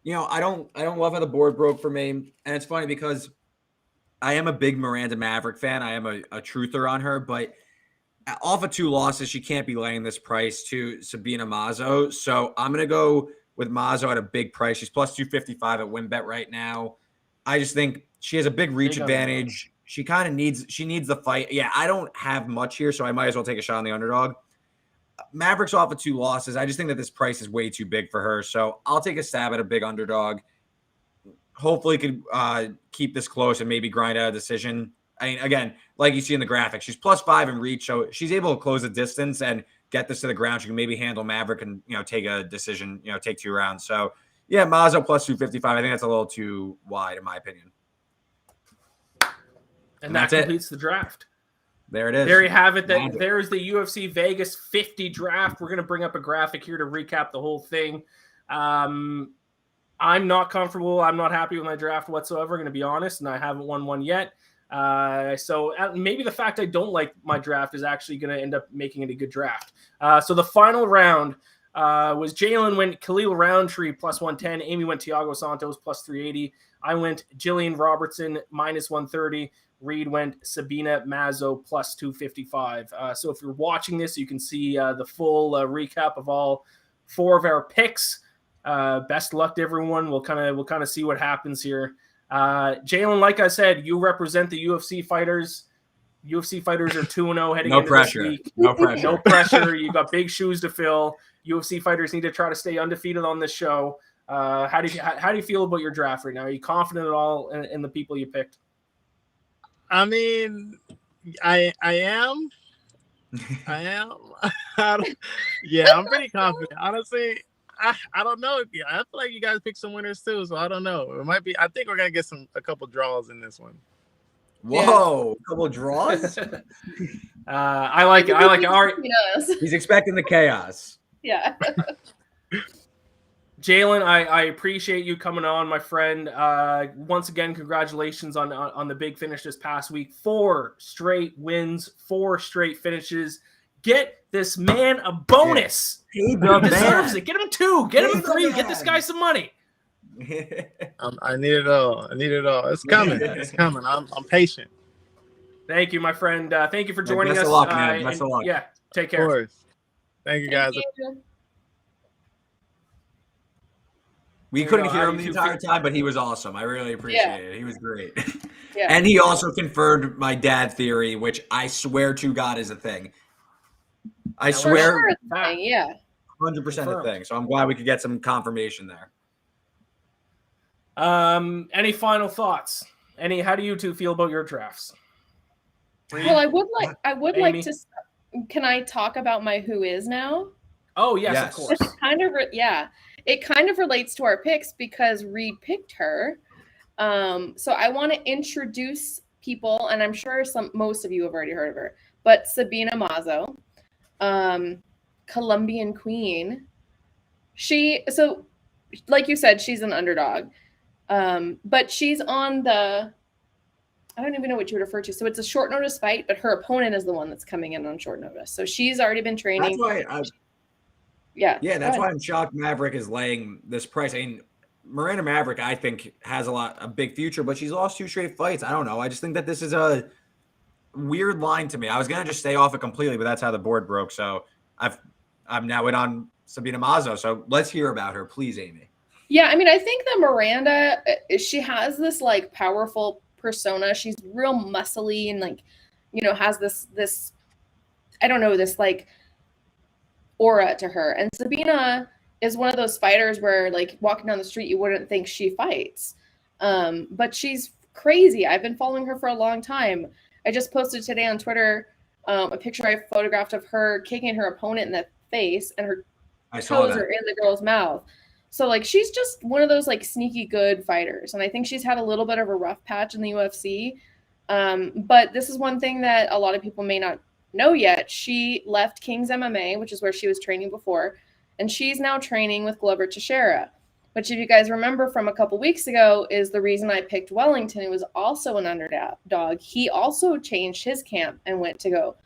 You know, I don't love how the board broke for me, and it's funny because I am a big Miranda Maverick fan. I am a truther on her, but off of 2 losses, she can't be laying this price to Sabina Mazo. So I'm going to go with Mazo at a big price. She's plus 255 at WinBet right now. I just think she has a big reach advantage. She kind of needs the fight. Yeah, I don't have much here, so I might as well take a shot on the underdog. Maverick's off of 2 losses. I just think that this price is way too big for her. So I'll take a stab at a big underdog. Hopefully could keep this close and maybe grind out a decision. I mean, again, like you see in the graphic, she's plus 5 in reach, so she's able to close the distance and get this to the ground. She can maybe handle Maverick and, take a decision, take 2 rounds. So, yeah, Mazo plus 255. I think that's a little too wide in my opinion. And that completes the draft. There it is. There you have it. There is the UFC Vegas 50 draft. We're going to bring up a graphic here to recap the whole thing. I'm not comfortable. I'm not happy with my draft whatsoever, going to be honest, and I haven't won one yet. So maybe the fact I don't like my draft is actually going to end up making it a good draft. So the final round was Jalen went Khalil Roundtree plus 110. Amy went Thiago Santos plus 380. I went Jalin Robertson minus 130. Reed went Sabina Mazo plus 255. So if you're watching this, you can see the full recap of all 4 of our picks. Best luck to everyone. We'll kind of see what happens here. Jalen, like I said, you represent the UFC fighters. UFC fighters are 2-0 heading into this week. No pressure. No pressure. You got big shoes to fill. UFC fighters need to try to stay undefeated on this show. How do you feel about your draft right now? Are you confident at all in the people you picked? I mean, I am. Yeah, I'm pretty confident. Honestly, I don't know. I feel like you guys picked some winners too, so I don't know. It might be. I think we're gonna get a couple draws in this one. Whoa, couple draws. I like it. I like it. All right, He's expecting the chaos. Yeah. Jalen, I appreciate you coming on, my friend. Once again, congratulations on the big finish this past week. 4 straight wins, 4 straight finishes. Get this man a bonus. He deserves it. Get him 2. Get him 3. Get this guy some money. I need it all. I need it all. It's coming. It's coming. I'm patient. Thank you, my friend. Thank you for joining us. Best of luck, man. Best of luck. Yeah, take care. Of course. Thank you, guys. We couldn't hear him the entire time, but he was awesome. I really appreciate it. He was great. Yeah. And he also confirmed my dad theory, which I swear to God is a thing. I swear. Sure it's a thing, yeah. 100% a thing. So I'm glad we could get some confirmation there. Any final thoughts? How do you two feel about your drafts? Well, I would like to. Can I talk about my who is now? Oh yes. Of course. It kind of relates to our picks because Reed picked her. So I want to introduce people, and I'm sure most of you have already heard of her, but Sabina Mazo, Colombian queen. So like you said, she's an underdog. But she's on I don't even know what you would refer to. So it's a short notice fight, but her opponent is the one that's coming in on short notice. So she's already been training. That's why that's why I'm shocked Maverick is laying this price. I mean, Miranda Maverick, I think, has a big future, but she's lost 2 straight fights. I don't know. I just think that this is a weird line to me. I was gonna just stay off it completely, but that's how the board broke. So I'm now in on Sabina Mazo. So let's hear about her, please, Amy. Yeah, I mean, I think that Miranda, she has this like powerful persona. She's real muscly and like, has this I don't know, this like aura to her. And Sabina is one of those fighters where like walking down the street, you wouldn't think she fights. But she's crazy. I've been following her for a long time. I just posted today on Twitter a picture I photographed of her kicking her opponent in the face, and her toes are in the girl's mouth. So like she's just one of those like sneaky good fighters, and I think she's had a little bit of a rough patch in the UFC. But this is one thing that a lot of people may not know yet. She left King's MMA, which is where she was training before, and she's now training with Glover Teixeira, which, if you guys remember from a couple weeks ago, is the reason I picked Wellington, who was also an underdog. He also changed his camp and went to go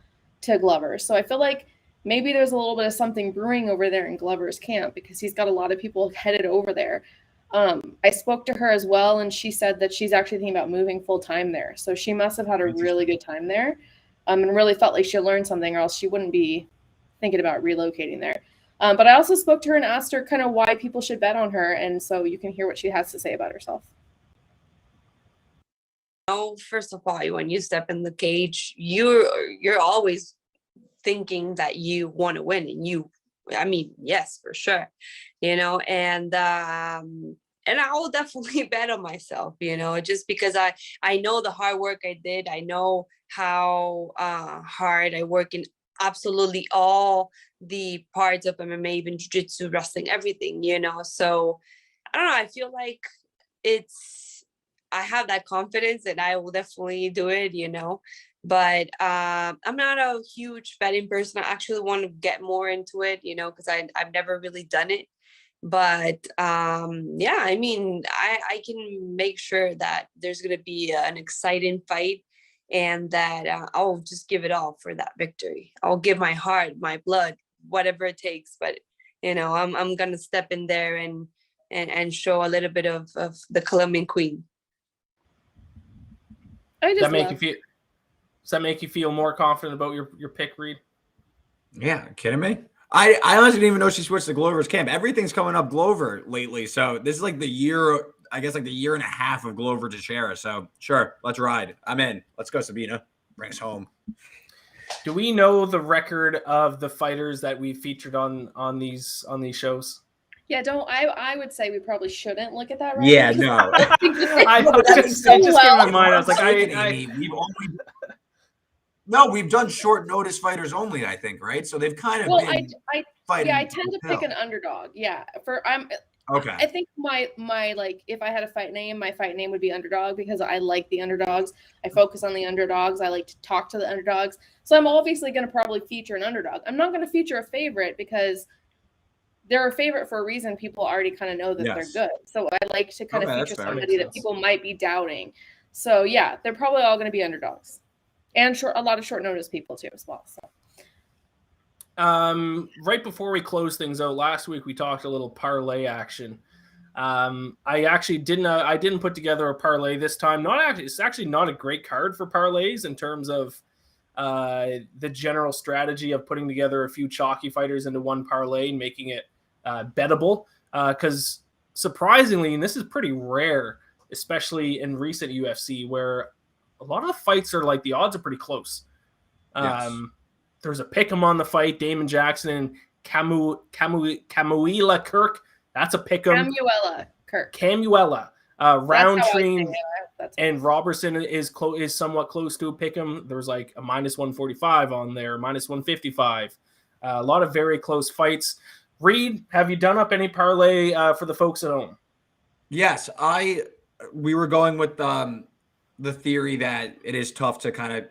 to Glover. So I feel like maybe there's a little bit of something brewing over there in Glover's camp because he's got a lot of people headed over there. I spoke to her as well, and she said that she's actually thinking about moving full-time there. So she must have had a really good time there, and really felt like she learned something, or else she wouldn't be thinking about relocating there. But I also spoke to her and asked her kind of why people should bet on her, and so you can hear what she has to say about herself. First of all, when you step in the cage, you're always thinking that you want to win, and yes, for sure, and I will definitely bet on myself, just because I know the hard work I did. I know how hard I work in absolutely all the parts of MMA, even jiu-jitsu, wrestling, everything, so I don't know, I feel like I have that confidence and I will definitely do it, but I'm not a huge betting person. I actually want to get more into it, because I've never really done it. But I can make sure that there's going to be an exciting fight, and that I'll just give it all for that victory. I'll give my heart, my blood, whatever it takes. But I'm going to step in there and show a little bit of the Colombian queen. Does that make you feel more confident about your pick, Reed? Yeah, kidding me? I honestly didn't even know she switched to Glover's camp. Everything's coming up Glover lately. So this is like the year and a half of Glover Teixeira. So sure, let's ride. I'm in. Let's go, Sabina. Bring us home. Do we know the record of the fighters that we featured on these shows? Yeah, I would say we probably shouldn't look at that. Right? Yeah, no. It just came to my mind. I was like, we've done short notice fighters only, I think, right? So they've kind of I tend to pick an underdog. Yeah, Okay. I think my like if I had a fight name, my fight name would be underdog because I like the underdogs. I focus on the underdogs. I like to talk to the underdogs. So I'm obviously going to probably feature an underdog. I'm not going to feature a favorite because they're a favorite for a reason. People already kind of know that they're good. So I like to kind of Okay, that's feature fair. somebody that people might be doubting. So yeah, they're probably all going to be underdogs, and a lot of short notice people too as well. So. Right before we close things out, last week we talked a little parlay action. I actually didn't put together a parlay this time. It's actually not a great card for parlays in terms of the general strategy of putting together a few chalky fighters into one parlay and making it bettable. Because surprisingly, and this is pretty rare, especially in recent UFC, where a lot of the fights are like the odds are pretty close. Yes. There's a pick'em on the fight, Damon Jackson and Camuela Kirk. That's a pick'em. Camuela Kirk. Camuela. Roundtree That's and Robertson is somewhat close to a pick'em. There's like a -145 on there, -155. A lot of very close fights. Reed, have you done up any parlay for the folks at home? Yes, we were going with the theory that it is tough to kind of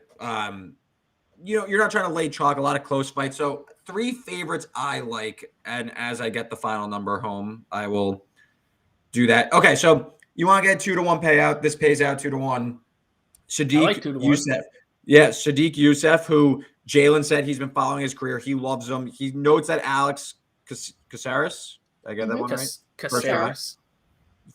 you're not trying to lay chalk, a lot of close fights. So 3 favorites I like, and as I get the final number home, I will do that. Okay, so you want to get 2-to-1 payout. This pays out 2-to-1. Sadiq like 2-to-1. Youssef. Yeah, Sadiq Youssef, who Jalen said he's been following his career. He loves him. He notes that Alex Caceres, did I get that one right? Caceres.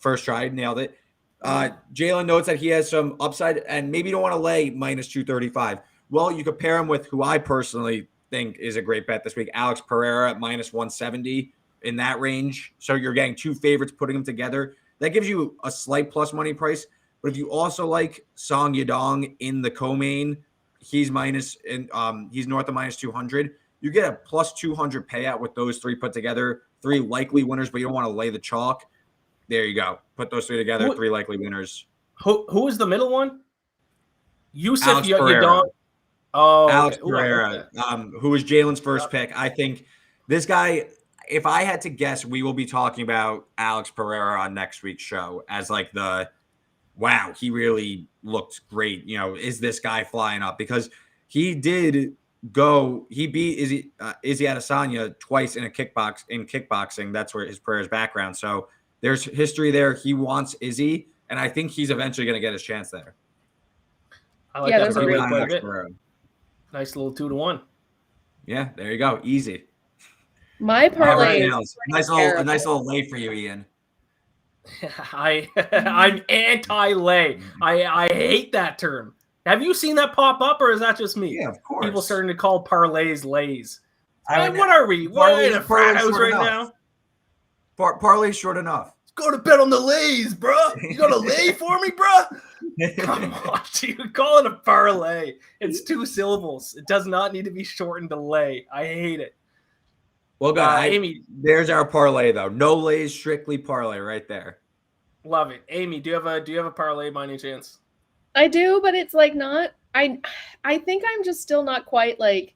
First try, nailed it. Jalen notes that he has some upside and maybe you don't want to lay -235. Well, you could pair him with who I personally think is a great bet this week, Alex Pereira at -170 in that range. So you're getting 2 favorites, putting them together. That gives you a slight plus money price. But if you also like Song Yadong in the co-main, he's north of -200. You get a +200 payout with those 3 put together. 3 likely winners, but you don't want to lay the chalk. There you go. Put those 3 together, 3 likely winners. Who is the middle one? Yusuf Alex Pereira. Yadong. Oh, Alex okay. Pereira, who was Jalen's first pick. I think this guy, if I had to guess, we will be talking about Alex Pereira on next week's show as like wow, he really looked great. Is this guy flying up? Because he beat Izzy Adesanya twice in kickboxing. That's where his Pereira's background. So there's history there. He wants Izzy, and I think he's eventually going to get his chance there. I like that parlay quite a bit. Pereira. Nice little 2-to-1. Yeah, there you go. Easy. My parlay is a nice little lay for you, Ian. I'm anti-lay. I hate that term. Have you seen that pop up, or is that just me? Yeah, of course. People starting to call parlays lays. What are we? What in a frat house right now? Parlay's short enough. Go to bet on the lays, bro. You got to lay for me, bro? Come on, dude. Call it a parlay. It's 2 syllables. It does not need to be shortened to lay. I hate it. Well, guys, Amy, there's our parlay though. No lays, strictly parlay right there. Love it. Amy, do you have a parlay by any chance? I do, but it's like not. I think I'm just still not quite like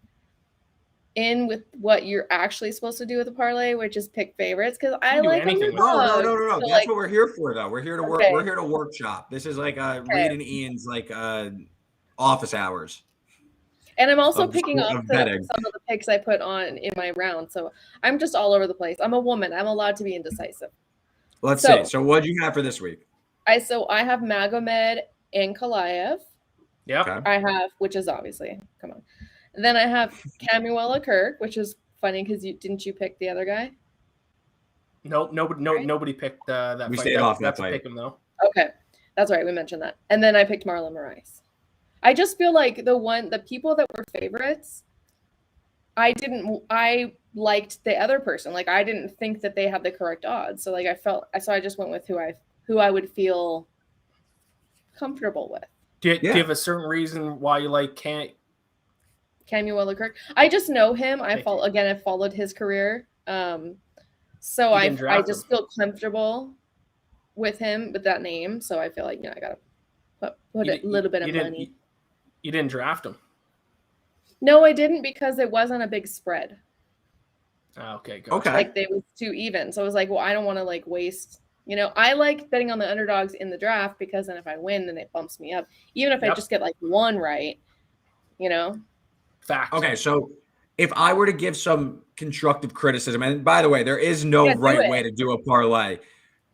in with what you're actually supposed to do with a parlay, which is pick favorites, because I like anything. No. So That's what we're here for, though. We're here to work. We're here to workshop. This is like Reed and Ian's like office hours. And I'm also picking off some of the picks I put on in my round. So I'm just all over the place. I'm a woman. I'm allowed to be indecisive. Let's see. So what do you have for this week? I have Magomed and Ankalaev. Yeah. Okay. I have, which is obviously, come on. And then I have Camuela Kirk, which is funny because didn't you pick the other guy? Nope. Nobody picked that we fight. Stayed off that's that fight. Pick him though. Okay. That's right. We mentioned that. And then I picked Marlon Moraes. I just feel like the people that were favorites, I liked the other person. Like I didn't think that they had the correct odds. So like I just went with who I would feel comfortable with. Do you have a certain reason why you like Camuela Kirk? I just know him. I followed his career. So I just feel comfortable with him with that name. So I feel like I gotta put a little bit of money. You didn't draft him? No, I didn't because it wasn't a big spread. Okay, gotcha. Okay. Like they was too even. So I was like, well, I don't want to like waste. You know, I like betting on the underdogs in the draft because then if I win, then it bumps me up. Even if I Yep. just get like one right, you know. Fact. Okay, so if I were to give some constructive criticism, and by the way, there is no Yeah, do right it. way to do a parlay,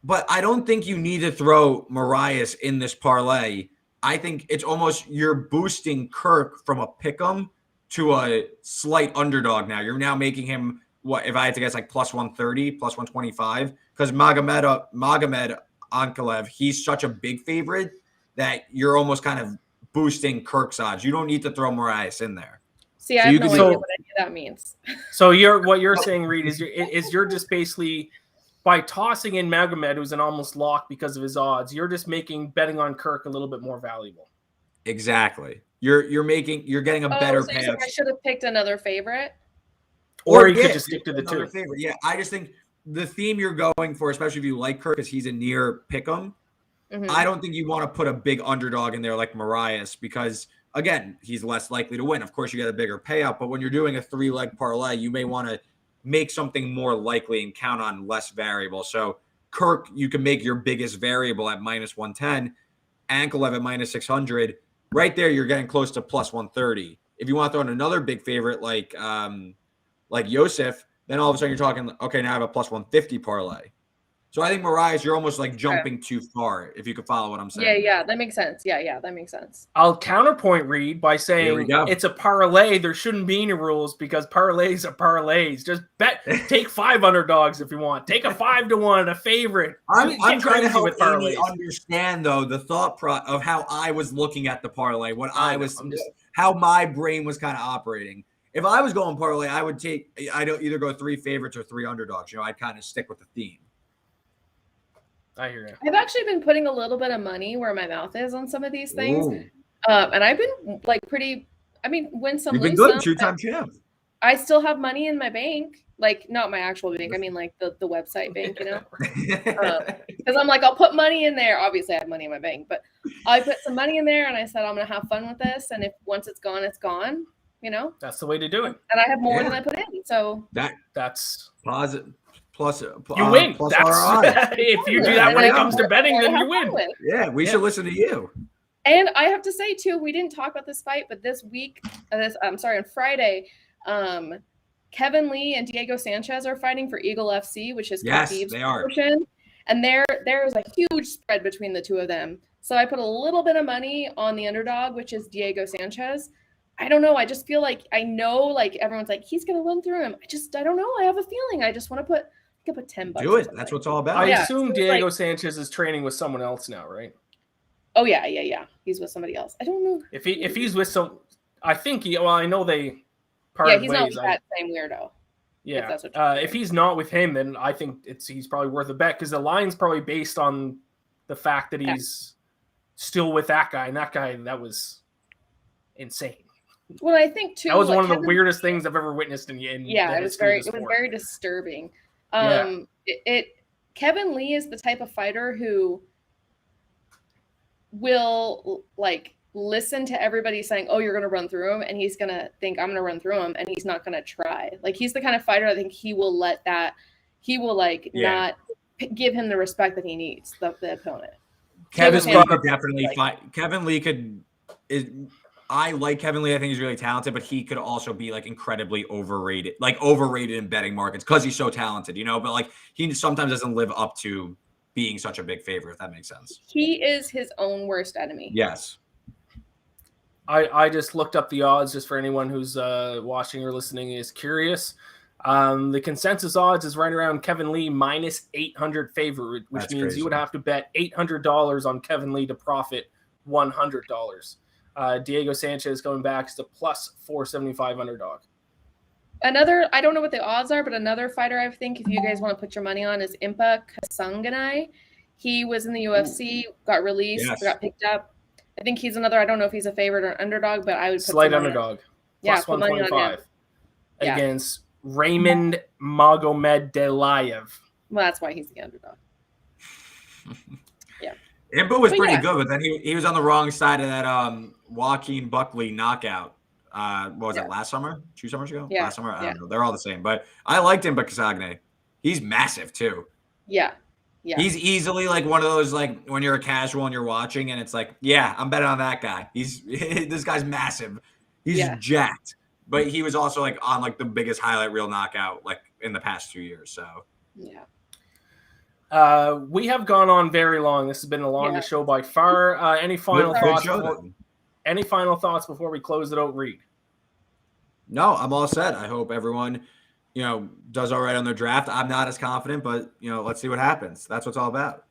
but I don't think you need to throw Marias in this parlay. I think it's almost you're boosting Kirk from a pick'em to a slight underdog now. You're now making him, what, if I had to guess, like plus 130, plus 125, because Magomed Ankalaev, he's such a big favorite that you're almost kind of boosting Kirk's odds. You don't need to throw Marias in there. See, I So have you no could idea do- what any of that means. So what you're saying, Reed, is you're just basically by tossing in Magomed, who's an almost lock because of his odds, you're just making betting on Kirk a little bit more valuable. Exactly. You're getting a better so you're saying payout. I should have picked another favorite. Or you could yeah, just stick to the another two. favorite. Yeah, I just think the theme you're going for, especially if you like Kirk, because he's a near pick'em. Mhm. I don't think you want to put a big underdog in there like Marias because, again, he's less likely to win. Of course, you get a bigger payout, but when you're doing a 3-leg parlay, you may want to make something more likely and count on less variable. So Kirk, you can make your biggest variable at minus 110, Ankalaev at minus 600. Right there, you're getting close to plus 130. If you want to throw in another big favorite like Yosef, then all of a sudden you're talking, okay, now I have a plus 150 parlay. So I think Marias, you're almost like jumping too far, if you could follow what I'm saying. Yeah, that makes sense. Yeah, that makes sense. I'll counterpoint Reed by Here saying we go. it's a parlay. There shouldn't be any rules because parlays are parlays. Just take 5 underdogs if you want. Take a 5-1, a favorite. I'm Get trying to crazy help with Amy parlays. understand, though, the thought of how I was looking at the parlay, I'm just- how my brain was kind of operating. If I was going parlay, I'd either go 3 favorites or 3 underdogs. I'd kind of stick with the theme. I hear you. I've actually been putting a little bit of money where my mouth is on some of these things. Ooh. And I've been like win some, You've been lose good, some. 2-time champ. I still have money in my bank, like not my actual bank. I mean, like the website bank, you know, because I'm like, I'll put money in there. Obviously, I have money in my bank, but I put some money in there, and I said I'm gonna have fun with this. And if once it's gone, it's gone. You know, That's the way to do it. and I have more Yeah. than I put in. So That's Positive. Plus, you win. plus That's our odds. if you do that when it comes to betting, then you win. Yeah, we should listen to you. And I have to say too, we didn't talk about this fight, but this week, on Friday, Kevin Lee and Diego Sanchez are fighting for Eagle FC, which is Yes, Khabib's they are. promotion. And there's a huge spread between the two of them. So I put a little bit of money on the underdog, which is Diego Sanchez. I don't know. I just feel like I know, like everyone's like, he's gonna run through him. I don't know. I have a feeling. I just want to put $10. Do it. That's what it's all about. I Yeah, assume so it's Diego like- Sanchez is training with someone else now, right? Oh yeah. He's with somebody else. I don't know. If he's with I think I know they Yeah, parted he's not ways. with that same weirdo. Yeah, that's what you're if he's not with him, then I think he's probably worth a bet because the line's probably based on the fact that he's still with that guy, and that was insane. Well, I think too. That was like, one of the Kevin- weirdest things I've ever witnessed in Yeah, the it was history very of the sport. very disturbing. Yeah. Kevin Lee is the type of fighter who will like listen to everybody saying, "Oh, you're going to run through him," and he's going to think, "I'm going to run through him," and he's not going to try. Like he's the kind of fighter I think he will not give him the respect that he needs, the opponent. Kevin Diego Lee could Sanchez, definitely like- fight. Kevin Lee I like Kevin Lee. I think he's really talented, but he could also be like incredibly overrated in betting markets because he's so talented, but like he sometimes doesn't live up to being such a big favorite, if that makes sense. He is his own worst enemy. Yes. I just looked up the odds just for anyone who's watching or listening is curious. The consensus odds is right around Kevin Lee minus 800 favorite, which That's means crazy. you would have to bet $800 on Kevin Lee to profit $100. Diego Sanchez going back is the plus 475 underdog. Another, I don't know what the odds are, but another fighter I think if you guys want to put your money on is Impa Kasanganay. He was in the UFC, got released, Yes. got picked up. I think he's another, I don't know if he's a favorite or underdog, but I would put Slight some money on- underdog. Yeah, Plus put money on him. 125 Yeah. against Raymond Magomed Delayev. Well, that's why he's the underdog. Impa was But pretty yeah. good, but then he was on the wrong side of that Joaquin Buckley knockout What was it, last summer? 2 summers ago? Yeah. Last summer? I don't know. They're all the same. But I liked him, but Casagne, he's massive too. Yeah. Yeah. He's easily like one of those, like when you're a casual and you're watching and it's like, yeah, I'm betting on that guy. This guy's massive. He's jacked. But he was also like on like the biggest highlight reel knockout like in the past 2 years. So yeah. We have gone on very long. This has been the longest show by far. Any final thoughts? Any final thoughts before we close it out, Reed? No, I'm all set. I hope everyone, does all right on their draft. I'm not as confident, but let's see what happens. That's what it's all about.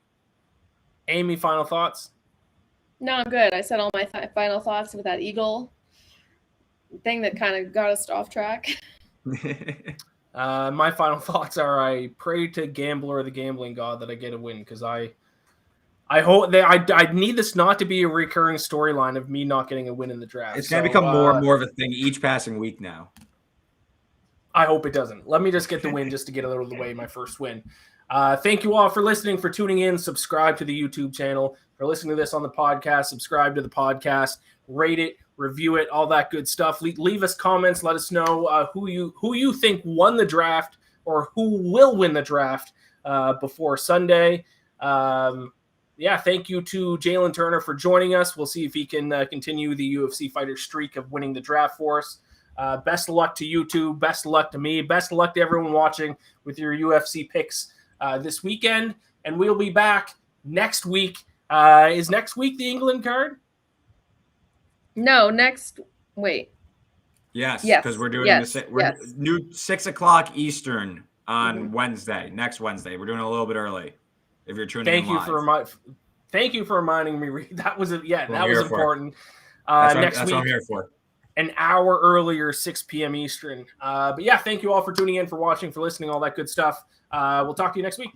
Amy, final thoughts? No, I'm good. I said all my final thoughts with that Eagle thing that kind of got us off track. My final thoughts are: I pray to Gambler, the gambling god, that I get a win, because I hope that I need this not to be a recurring storyline of me not getting a win in the draft. It's going to become more and more of a thing each passing week now. I hope it doesn't. Let me just get the win just to get out of the way, my first win. Thank you all for listening, for tuning in. Subscribe to the YouTube channel. For listening to this on the podcast, subscribe to the podcast. Rate it, review it, all that good stuff. Leave us comments. Let us know who you think won the draft or who will win the draft before Sunday. Thank you to Jalen Turner for joining us. We'll see if he can continue the UFC fighter streak of winning the draft for us. Best of luck to you two. Best of luck to me. Best of luck to everyone watching with your UFC picks this weekend. And we'll be back next week. Is next week the England card? No, wait. Yes, because we're doing new 6:00 Eastern on Wednesday. Next Wednesday, we're doing it a little bit early. If you're tuning in live. Thank you for reminding me. That was important. That's what I'm here for. An hour earlier, 6 p.m. Eastern. Thank you all for tuning in, for watching, for listening, all that good stuff. We'll talk to you next week.